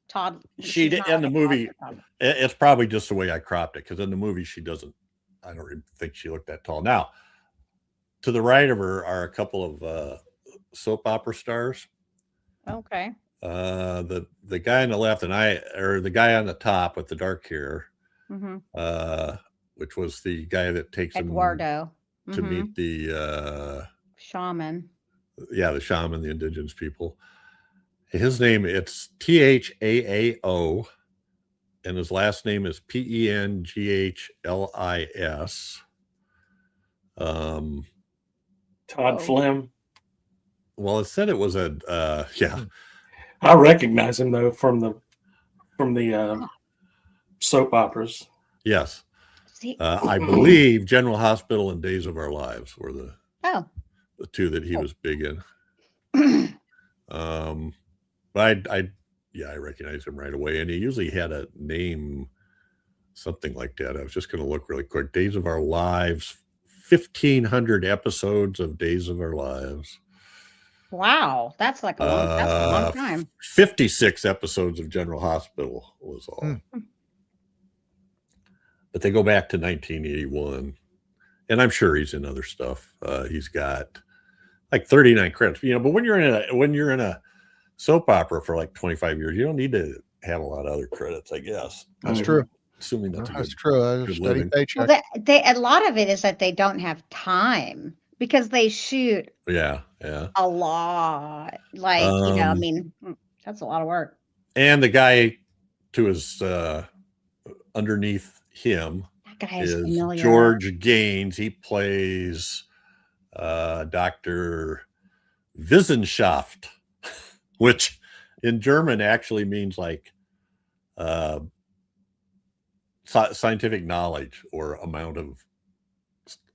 Todd. She she's did not in the like a movie. toddler. It's probably just the way I cropped it, because in the movie she doesn't. I don't even think she looked that tall. Now, to the right of her are a couple of soap opera stars. Okay. The guy on the left or the guy on the top with the dark hair, Mm-hmm. which was the guy that takes Eduardo. him to Mhm. meet the Shaman. the shaman, the indigenous people. His name, it's Thaao, and his last name is Penghlis. Todd Flem. Well, it said it was yeah. I recognize him though from the soap operas. Yes. See, I believe General Hospital and Days of Our Lives were the oh. 2 that he was big in. But I recognize him right away. And he usually had a name, something like that. I was just going to look really quick. Days of Our Lives, 1,500 episodes of Days of Our Lives. Wow, that's like a long time. 56 episodes of General Hospital was all. But they go back to 1981. And I'm sure he's in other stuff. He's got like 39 credits. But when you're in a soap opera for like 25 years, you don't need to have a lot of other credits, I guess. That's true. Assuming that's That's true. That's a good steady living. paycheck. Well, a lot of it is that they don't have time because they shoot Yeah. a lot. Like, I Um, mean, that's a lot of work. And the guy to his underneath him That guy is is familiar. George Gaines. He plays Dr. Wissenschaft, which in German actually means like scientific knowledge or amount of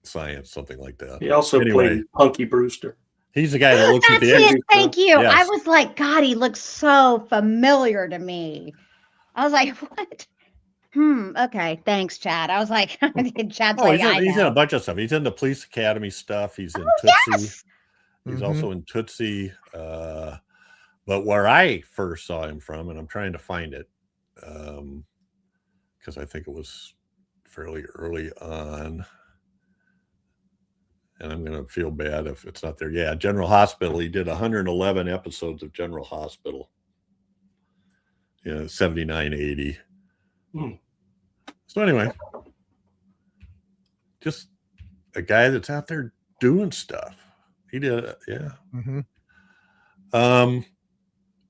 science, something like that. He also Anyway. played Punky Brewster. He's the guy that looks at That's the it. Thank you. I Yes. was like, God, he looks so familiar to me. I was like, what? Okay. Thanks, Chad. I was like, Chad's Oh, like, he's in a know. bunch of stuff. He's in the Police Academy stuff. He's in Oh, Tootsie. yes. He's also in Tootsie. But where I first saw him from, and I'm trying to find it, because I think it was fairly early on, and I'm going to feel bad if it's not there. Yeah, General Hospital. He did 111 episodes of General Hospital. 79, 80. So anyway, just a guy that's out there doing stuff. He did, yeah.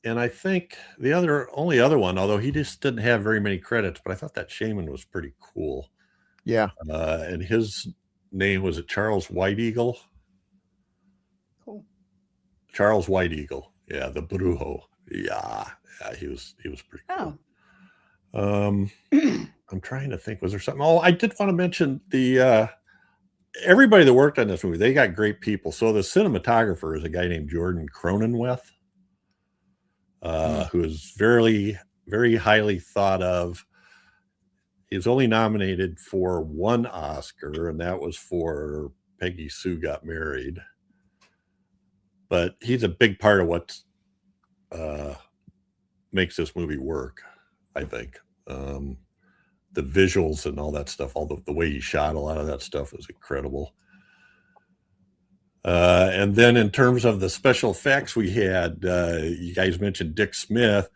And I think the only other one, although he just didn't have very many credits, but I thought that Shaman was pretty cool. Yeah. And his name was Charles White Eagle. Cool. Charles White Eagle. Yeah, the Brujo. Yeah, he was pretty cool. I'm trying to think. Was there something? Oh, I did want to mention the everybody that worked on this movie. They got great people. So the cinematographer is a guy named Jordan Cronenweth, who is very, very highly thought of. He was only nominated for one Oscar, and that was for Peggy Sue Got Married. But he's a big part of what makes this movie work, I think. The visuals and all that stuff, all the way he shot a lot of that stuff was incredible. And then in terms of the special effects, we had, you guys mentioned Dick Smith,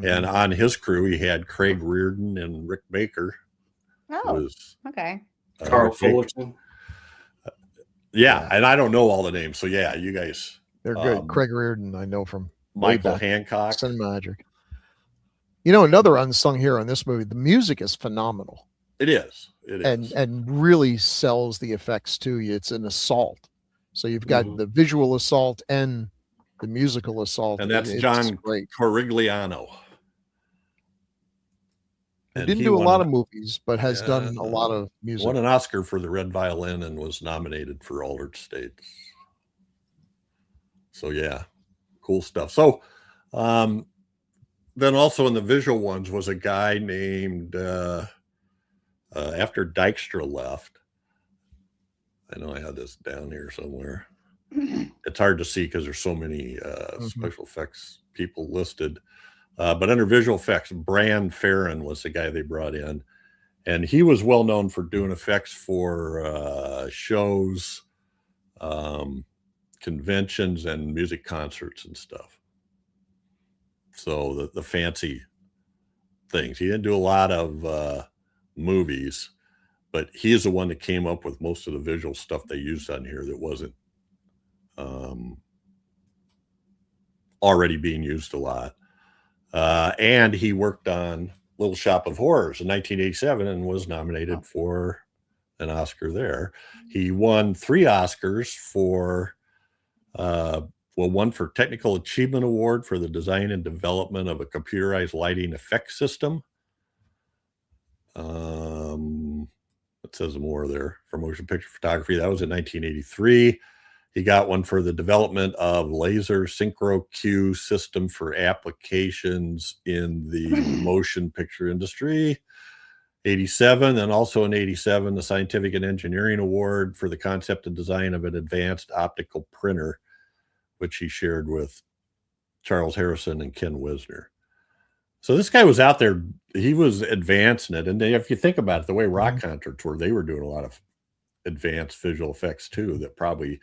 and on his crew, he had Craig Reardon and Rick Baker. Oh, okay. Carl Fullerton. Yeah, and I don't know all the names. So yeah, you guys. They're good. Craig Reardon, I know from Michael Hancock. Cinemagic. You know, another unsung hero in this movie, the music is phenomenal. It is. It is. And really sells the effects to you. It's an assault. So you've got the visual assault and the musical assault. And that's John Corigliano. He didn't do a lot of movies, but has done a lot of music. Won an Oscar for the Red Violin and was nominated for Altered States. So yeah, cool stuff. So then also in the visual ones was a guy named, after Dykstra left, I know I had this down here somewhere. It's hard to see because there's so many special effects people listed. But under visual effects, Bran Farron was the guy they brought in. And he was well known for doing effects for shows, conventions, and music concerts and stuff. So the fancy things. He didn't do a lot of movies, but he is the one that came up with most of the visual stuff they used on here that wasn't already being used a lot. And he worked on Little Shop of Horrors in 1987 and was nominated for an Oscar there. He won 3 Oscars for, one for Technical Achievement Award for the design and development of a computerized lighting effect system. It says more there for motion picture photography. That was in 1983. He got one for the development of laser synchro cue system for applications in the motion picture industry. 87, and also in 87, the Scientific and Engineering Award for the concept and design of an advanced optical printer, which he shared with Charles Harrison and Ken Wisner. So this guy was out there, he was advancing it. And if you think about it, the way rock concerts were, they were doing a lot of advanced visual effects too, that probably,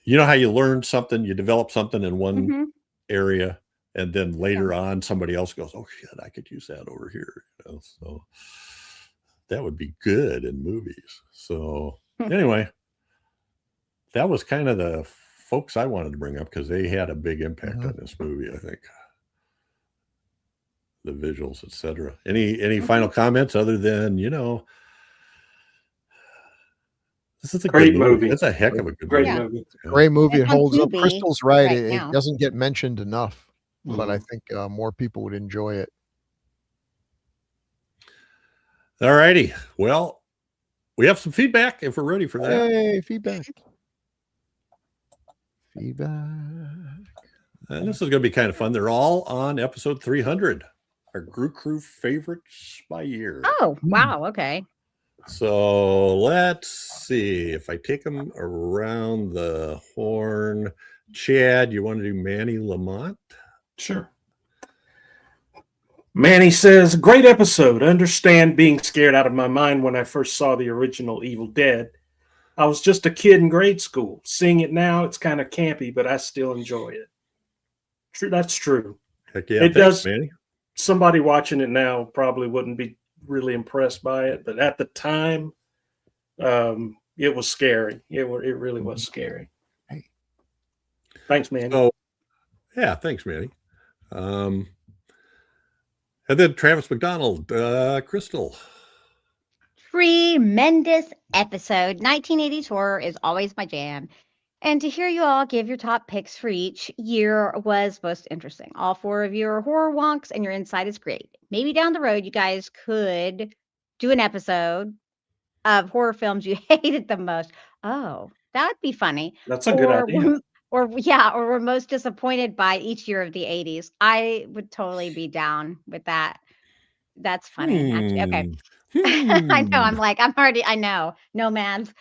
you know how you learn something, you develop something in one area, and then later on somebody else goes, oh shit, I could use that over here. So that would be good in movies. So anyway, that was kind of the folks I wanted to bring up because they had a big impact on this movie, I think. The visuals, etc. Any final comments other than, this is a great good movie. It's a heck of a good great movie. movie. Great movie. It And holds up. movie Crystal's right. right It now. doesn't get mentioned enough, but I think more people would enjoy it. All righty. Well, we have some feedback if we're ready for that. Hey, feedback. Feedback. And this is going to be kind of fun. They're all on episode 300, our Grue Crew favorites by year. Oh, wow. Okay. So let's see if I take them around the horn. Chad, you want to do Manny Lamont? Sure. Manny says, great episode. Understand being scared out of my mind when I first saw the original Evil Dead. I was just a kid in grade school. Seeing it now, it's kind of campy, but I still enjoy it. True, that's true. Heck yeah, It thanks, does. Manny. Somebody watching it now probably wouldn't be really impressed by it, but at the time, it was scary. It really was scary. Hey. Thanks, Manny. So, yeah, thanks, Manny. And then Travis McDonald, Crystal. Tremendous episode. 1980s horror is always my jam. And to hear you all give your top picks for each year was most interesting. All four of you are horror wonks and your insight is great. Maybe down the road, you guys could do an episode of horror films you hated the most. Oh, that would be funny. That's a good idea. Or we're most disappointed by each year of the 80s. I would totally be down with that. That's funny. Actually. Okay. I know. I know. Nomads.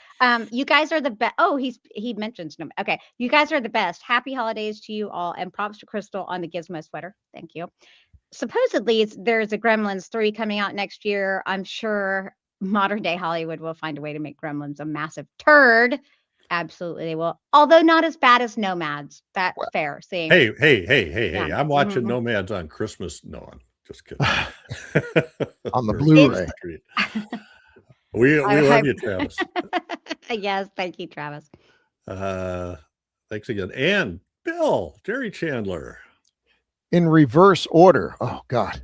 You guys are the best. Oh, he mentions Nomad. Okay. You guys are the best. Happy holidays to you all. And props to Crystal on the Gizmo sweater. Thank you. Supposedly there's a Gremlins 3 coming out next year. I'm sure modern day Hollywood will find a way to make Gremlins a massive turd. Absolutely they will. Although not as bad as Nomads. That's fair. See. Hey. Yeah. I'm watching Nomads on Christmas. No, I'm just kidding. On the Blu-ray. We love you, Travis. Yes, thank you, Travis. Thanks again. And Bill, Jerry Chandler. In reverse order. Oh, God.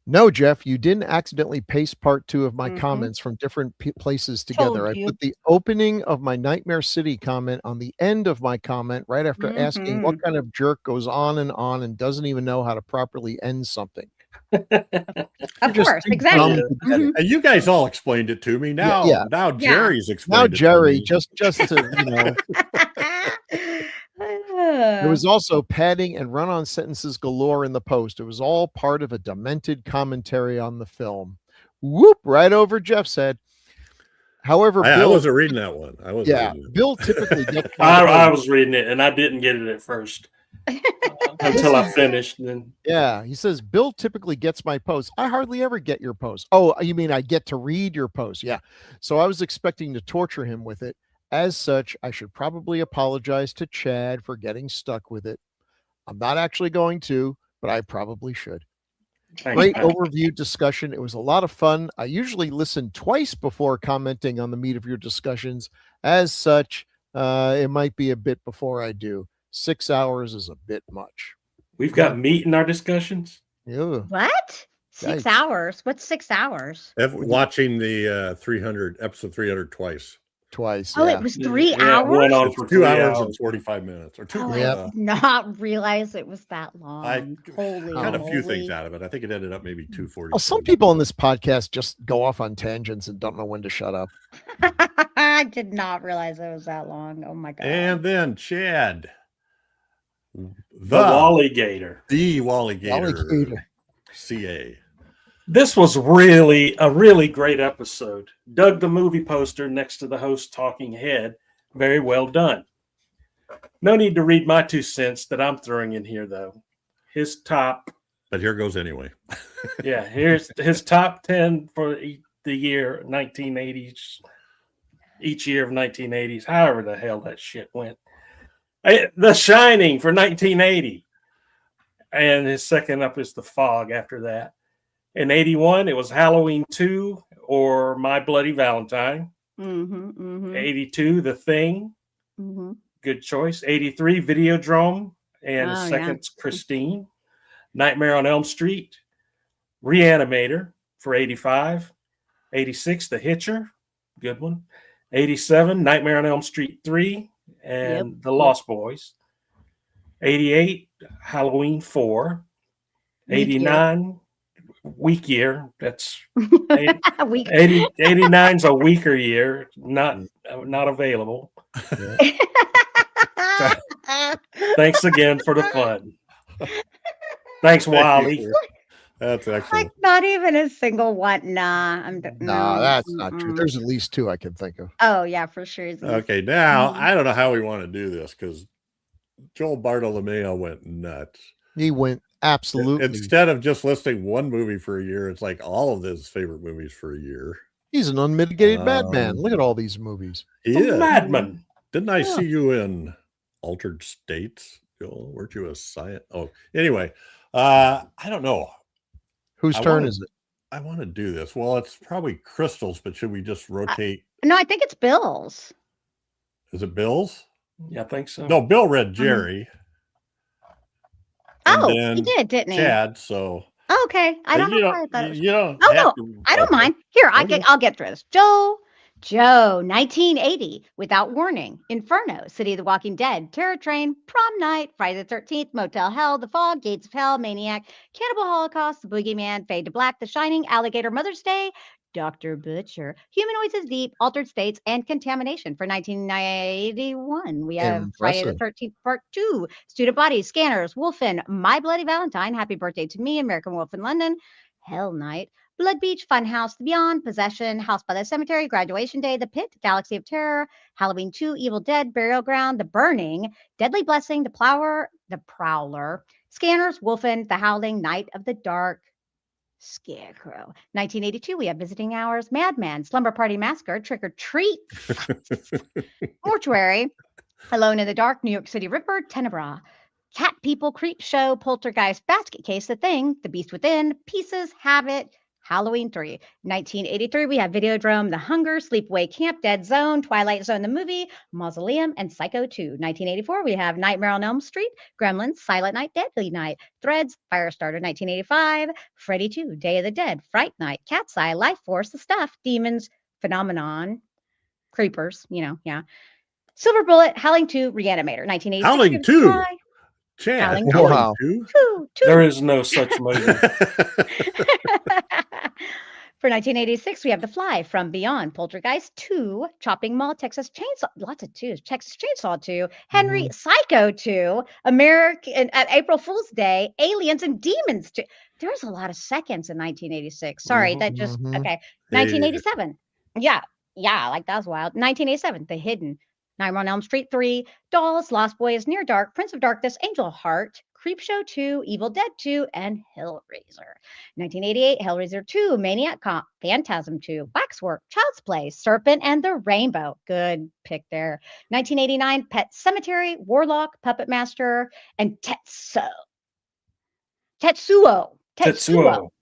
No, Jeff, you didn't accidentally paste part 2 of my comments from different places together. I put the opening of my Nightmare City comment on the end of my comment right after asking what kind of jerk goes on and doesn't even know how to properly end something. Of course, exactly. And you guys all explained it to me. Now, now Jerry's explained it. Now Jerry, to me. just to There was also padding and run-on sentences galore in the post. It was all part of a demented commentary on the film. Whoop! Right over Jeff's head. However, I Bill, wasn't reading that one. Bill typically gets. I was reading it and I didn't get it at first until I finished. Then he says Bill typically gets my posts. I hardly ever get your posts. Oh, you mean I get to read your posts? Yeah. So I was expecting to torture him with it. As such, I should probably apologize to Chad for getting stuck with it. I'm not actually going to, but I probably should. Great overview discussion. It was a lot of fun. I usually listen twice before commenting on the meat of your discussions. As such, it might be a bit before I do. 6 hours is a bit much. We've got meat in our discussions. Yeah. What? 6 hours? What's 6 hours? Watching the episode 300 twice. Twice. It was 3 hours. Went on for 2 hours and 45 minutes. Or two. I did not realize it was that long. I cut a few things out of it. I think it ended up maybe 240. Well, some people on this podcast just go off on tangents and don't know when to shut up. I did not realize it was that long. Oh my god! And then Chad, the Walligator, CA. This was really a really great episode. Dug the movie poster next to the host talking head. Very well done. No need to read my 2 cents that I'm throwing in here, though. His top. But here goes anyway. Here's his top 10 for the year 1980s. Each year of 1980s, however the hell that shit went. The Shining for 1980. And his second up is The Fog after that. In 81, it was Halloween 2 or My Bloody Valentine. 82, The Thing. Good choice. 83, Videodrome. And second's Christine. Nightmare on Elm Street. Reanimator for 85. 86, The Hitcher. Good one. 87, Nightmare on Elm Street 3. And The Lost Boys. 88, Halloween 4. 89, weak year. That's 89's a weaker year. Not available. Thanks again for the fun. Thanks, Thank you, Wally. sir. That's excellent. Like not even a single one. Nah, No, no. that's not true. Mm-mm. There's at least 2 I can think of. Oh yeah, for sure. Okay, now Mhm. I don't know how we want to do this because Joel Bartolomeo went nuts. He went absolutely. Instead of just listing one movie for a year, it's like all of his favorite movies for a year. He's an unmitigated madman. Look at all these movies. He The is. madman. Didn't I Yeah. see you in Altered States, Joel? Weren't you a science? Oh, anyway, I don't know. Whose I turn wanna- is it? I want to do this. Well, it's probably Crystal's, but should we just rotate? No, I think it's Bill's. Is it Bill's? Yeah, I think so. No, Bill read Jerry. And Oh, he then did, didn't he? Chad. So Oh, okay. I but don't know why I thought it was. you don't. Oh, have no, to- I don't okay. mind. Here, Okay. I'll get through this. Joe, 1980, Without Warning, Inferno, City of the Walking Dead, Terror Train, Prom Night, Friday the 13th, Motel Hell, The Fog, Gates of Hell, Maniac, Cannibal Holocaust, The Boogeyman, Fade to Black, The Shining, Alligator Mother's Day, Dr. Butcher, Humanoids is Deep, Altered States, and Contamination. For 1991, we have Friday the Impressive. 13th, Part 2, Student Bodies, Scanners, Wolfen, My Bloody Valentine, Happy Birthday to Me, American Wolf in London, Hell Night, Blood Beach, Funhouse, The Beyond, Possession, House by the Cemetery, Graduation Day, The Pit, Galaxy of Terror, Halloween 2, Evil Dead, Burial Ground, The Burning, Deadly Blessing, The Prowler, Scanners, Wolfen, The Howling, Night of the Dark, Scarecrow. 1982, we have Visiting Hours, Madman, Slumber Party Massacre, Trick or Treat, Mortuary, Alone in the Dark, New York City Ripper, Tenebra, Cat People, Creep Show, Poltergeist, Basket Case, The Thing, The Beast Within, Pieces, Habit, Halloween 3. 1983, we have Videodrome, The Hunger, Sleepaway Camp, Dead Zone, Twilight Zone, the movie, Mausoleum, and Psycho 2. 1984, we have Nightmare on Elm Street, Gremlins, Silent Night, Deadly Night, Threads, Firestarter. 1985, Freddy 2, Day of the Dead, Fright Night, Cat's Eye, Life Force, The Stuff, Demons, Phenomenon, Creepers, yeah. Silver Bullet, Howling 2, Reanimator. 1986. Howling 2? Chad. Howling Wow. 2. There is no such movie. For 1986, we have The Fly, From Beyond, Poltergeist 2, Chopping Mall, Texas Chainsaw, lots of twos, Texas Chainsaw 2, Henry, Psycho 2, American, April Fool's Day, Aliens and Demons 2. There's a lot of seconds in 1986. Sorry, that just, Mhm. okay. 1987. Yeah, like that was wild. 1987, The Hidden, Nightmare on Elm Street 3, Dolls, Lost Boys, Near Dark, Prince of Darkness, Angel Heart, Creepshow 2, Evil Dead 2, and Hellraiser. 1988, Hellraiser 2, Maniac Cop, Phantasm 2, Waxwork, Child's Play, Serpent and the Rainbow. Good pick there. 1989, Pet Cemetery, Warlock, Puppet Master, and Tetsuo,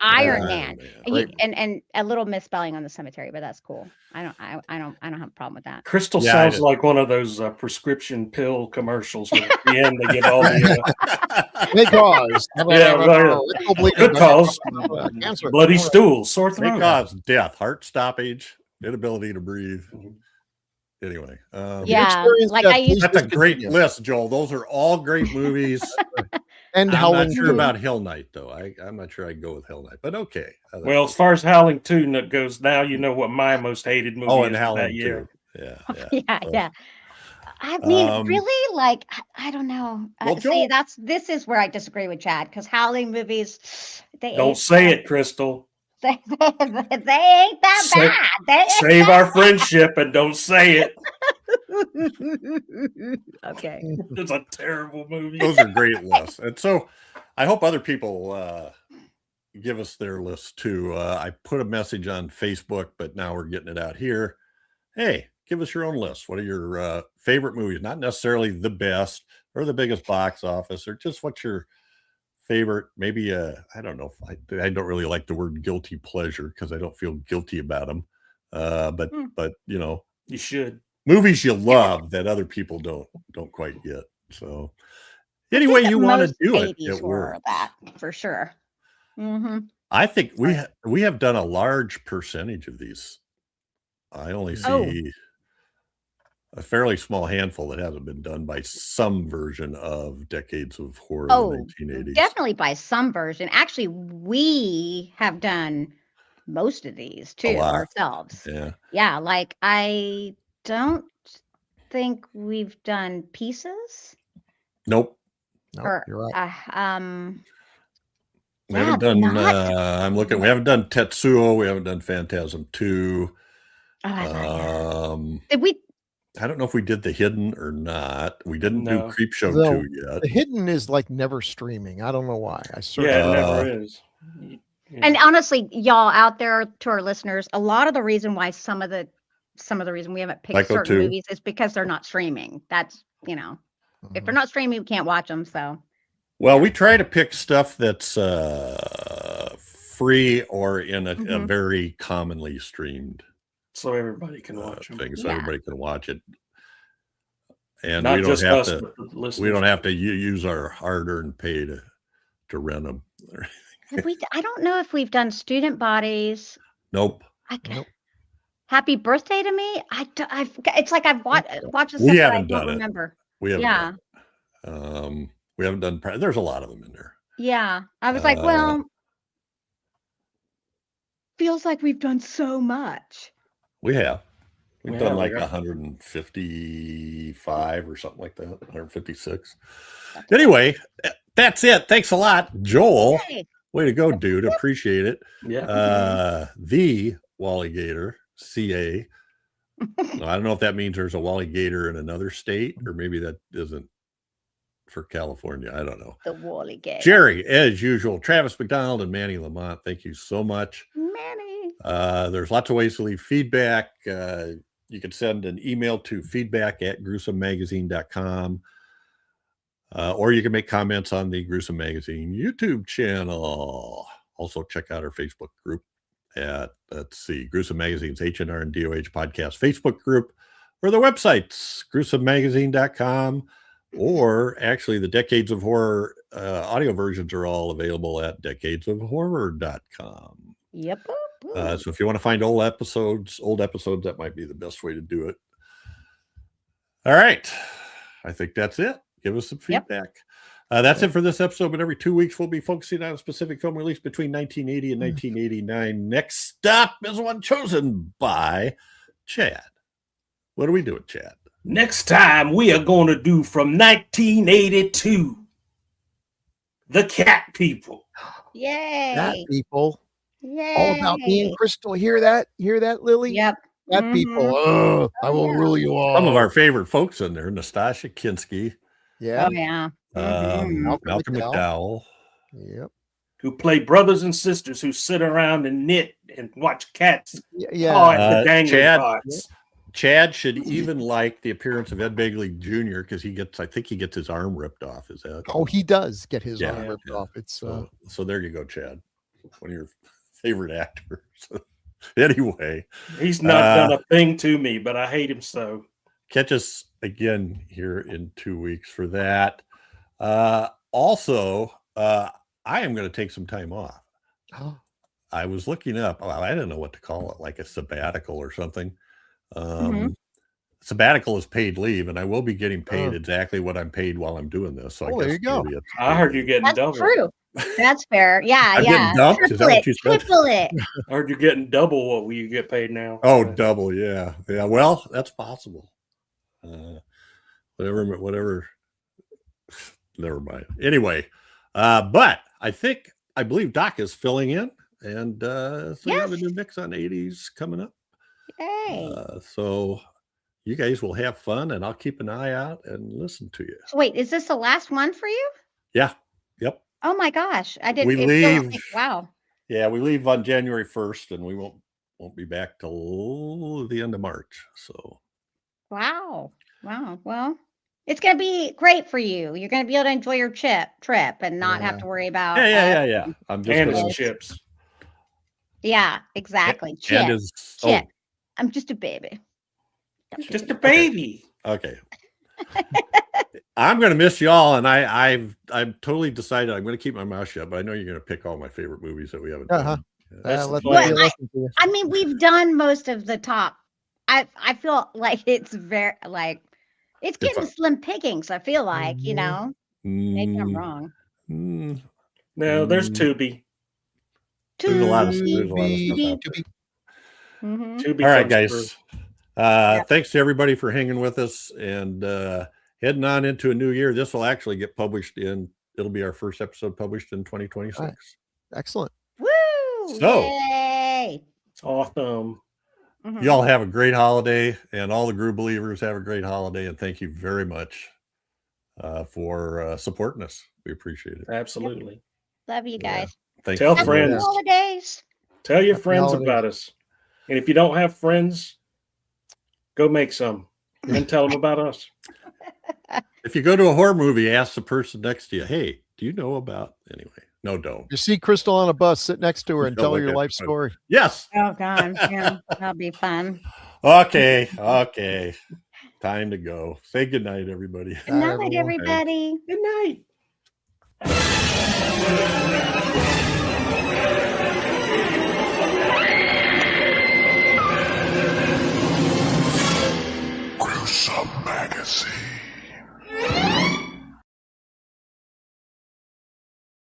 Iron Man. And a little misspelling on the cemetery, but that's cool. I don't have a problem with that. Crystal Yeah, I sounds did. like one of those prescription pill commercials where at the end they get all the May cause. good cause, Cancer. bloody stools, sore They throat. cause death, heart stoppage, inability to breathe. Anyway, Yeah, experienced like death, I used please that's a great discontinue. list, Joel. Those are all great movies. And I'm Howling not sure 2. about Hell Night though. I'm not sure I'd go with Hell Night, but okay. Well, as far as Howling 2 goes, now you know what my most hated movie oh, is and of Howling that year. too. Yeah. yeah. I mean, Um, really, like I don't know. Well, See, Joel- this is where I disagree with Chad because Howling movies, they Don't ain't say that- it, Crystal. They ain't that Say- bad. They ain't Save our friendship and don't say it. Okay. It's a terrible movie. Those are great lists. And so I hope other people give us their lists too. I put a message on Facebook, but now we're getting it out here. Hey, give us your own list. What are your favorite movies? Not necessarily the best or the biggest box office, or just what's your favorite, maybe I don't know. I don't really like the word guilty pleasure because I don't feel guilty about them. But you know, You should. movies you love that other people don't quite get. So any way you want to do it, it works. That for sure. Mm-hmm. I think we have done a large percentage of these. I only see a fairly small handful that hasn't been done by some version of Decades of Horror in the 1980s. Definitely by some version. Actually, we have done most of these too lot. ourselves. Yeah. Yeah, like I don't think we've done Pieces. Nope. No, Or you're right. We Yeah, haven't done. not. I'm looking. We haven't done Tetsuo. We haven't done Phantasm 2. Oh, I thought, yeah. Um, Did we? I don't know if we did The Hidden or not. We didn't do No. Creepshow No. 2 yet. The Hidden is like never streaming. I don't know why. I searched. Yeah, it Uh, never is. Yeah. And honestly, y'all out there, to our listeners, a lot of the reason why some of the reason we haven't picked Psycho certain 2. movies is because they're not streaming. That's if Mhm. they're not streaming, we can't watch them. So Well, we try to pick stuff that's free or in a Mhm. very commonly streamed So everybody can watch them. thing, so Yeah. everybody can watch it. And Not we don't just have us, to. but the listeners. We don't have to use our hard-earned pay to rent them. I don't know if we've done Student Bodies. Nope. Nope. Happy Birthday to Me. It's like I've watched this We stuff, but I haven't don't done it. remember. We haven't. Yeah. Done it. We haven't done. There's a lot of them in there. Yeah. I was like, well, feels like we've done so much. We have. We've We done have, like yeah. 155 or something like that. 156. Anyway, that's it. Thanks a lot, Joel. Yay. Way to go, dude. Appreciate it. Yeah. The Wally Gator, CA. Well, I don't know if that means there's a Wally Gator in another state, or maybe that isn't for California. I don't know. The Wally Gay. Jerry, as usual, Travis McDonald and Manny Lamont, thank you so much. Manny. There's lots of ways to leave feedback. You can send an email to feedback@gruesomemagazine.com. Or you can make comments on the Gruesome Magazine YouTube channel. Also, check out our Facebook group at, Gruesome Magazine's H&R and DOH podcast Facebook group, or the websites, gruesomemagazine.com, or actually the Decades of Horror audio versions are all available at decadesofhorror.com. Yep. So if you want to find old episodes, that might be the best way to do it. All right. I think that's it. Give us some Yep. feedback. That's it for this episode, but every 2 weeks we'll be focusing on a specific film released between 1980 and 1989. Next up is one chosen by Chad. What are we doing, Chad? Next time we are going to do from 1982, The Cat People. Yay. That people. Yay. All about me and Crystal. Hear that? Hear that, Lily? Yep. That people. Oh, I will yeah. rule you all. Some of our favorite folks in there: Nastasha Kinski, Yeah. Oh yeah. Malcolm McDowell. Yep. Who play brothers and sisters who sit around and knit and watch cats Yeah. paw at the dangling Chad. pots. Chad should even like the appearance of Ed Begley Jr. because I think he gets his arm ripped off. Is that? Oh, he does get his Yeah, arm ripped yeah. off. It's So there you go, Chad. One of your favorite actors. Anyway, He's not done a thing to me, but I hate him so. catch us again here in 2 weeks for that. Also, I am going to take some time off. oh, I was looking up. I don't know what to call it, like a sabbatical or something. Sabbatical is paid leave, and I will be getting paid exactly what I'm paid while I'm doing this. So I Oh, there guess you go. maybe it's I heard you getting That's double. true. That's fair. Yeah. I'm yeah. getting dumped? Is that Triple what it. you said? Triple it. I heard you getting double what you get paid now. Oh, double, yeah. Well, that's possible. Whatever. Never mind. Anyway, but I believe Doc is filling in, and so we have a new mix on 80s coming up. Yay. So you guys will have fun, and I'll keep an eye out and listen to you. So wait, is this the last one for you? Yeah. Yep. Oh my gosh. I didn't. We it feels leave- like- wow. Yeah, we leave on January 1st, and we won't be back till the end of March. So Wow. Wow. Well, it's going to be great for you. You're going to be able to enjoy your trip and not have Yeah. to worry about. yeah. I'm just And gonna- his chips. Yeah, exactly. and Chip. his Chip. I'm just a baby. Just a baby. Okay. I'm going to miss y'all, and I've totally decided I'm going to keep my mouth shut. But I know you're going to pick all my favorite movies that we haven't Uh-huh. done. That's let the me plan. listen to you. I mean, we've done most of the top. I feel like it's very it's getting slim pickings. I feel like, maybe I'm wrong. No, there's Mm. Tubi. There's a lot of Tubi. stuff out there. Tubi All right, comes guys. through. Thanks to everybody for hanging with us and heading on into a new year. This will actually get published it'll be our first episode published in 2026. Right. Excellent. Woo! So- Yay! Awesome. Mhm. Y'all have a great holiday, and all the Grue believers have a great holiday. And thank you very much for supporting us. We appreciate it. Absolutely. Love you Yeah. guys. Thank Tell you. Happy friends. holidays. Tell your Happy friends holidays. about us. And if you don't have friends, go make some and tell them about us. If you go to a horror movie, ask the person next to you, hey, do you know about anyway? No, don't. You see Crystal on a bus, sit next to her and Felt tell her like your I life should. story. Yes. Oh God, yeah, that'll be fun. Okay. Time to go. Say goodnight, everybody. Good Bye, night, everyone. everybody. Good night. Gruesome Magazine.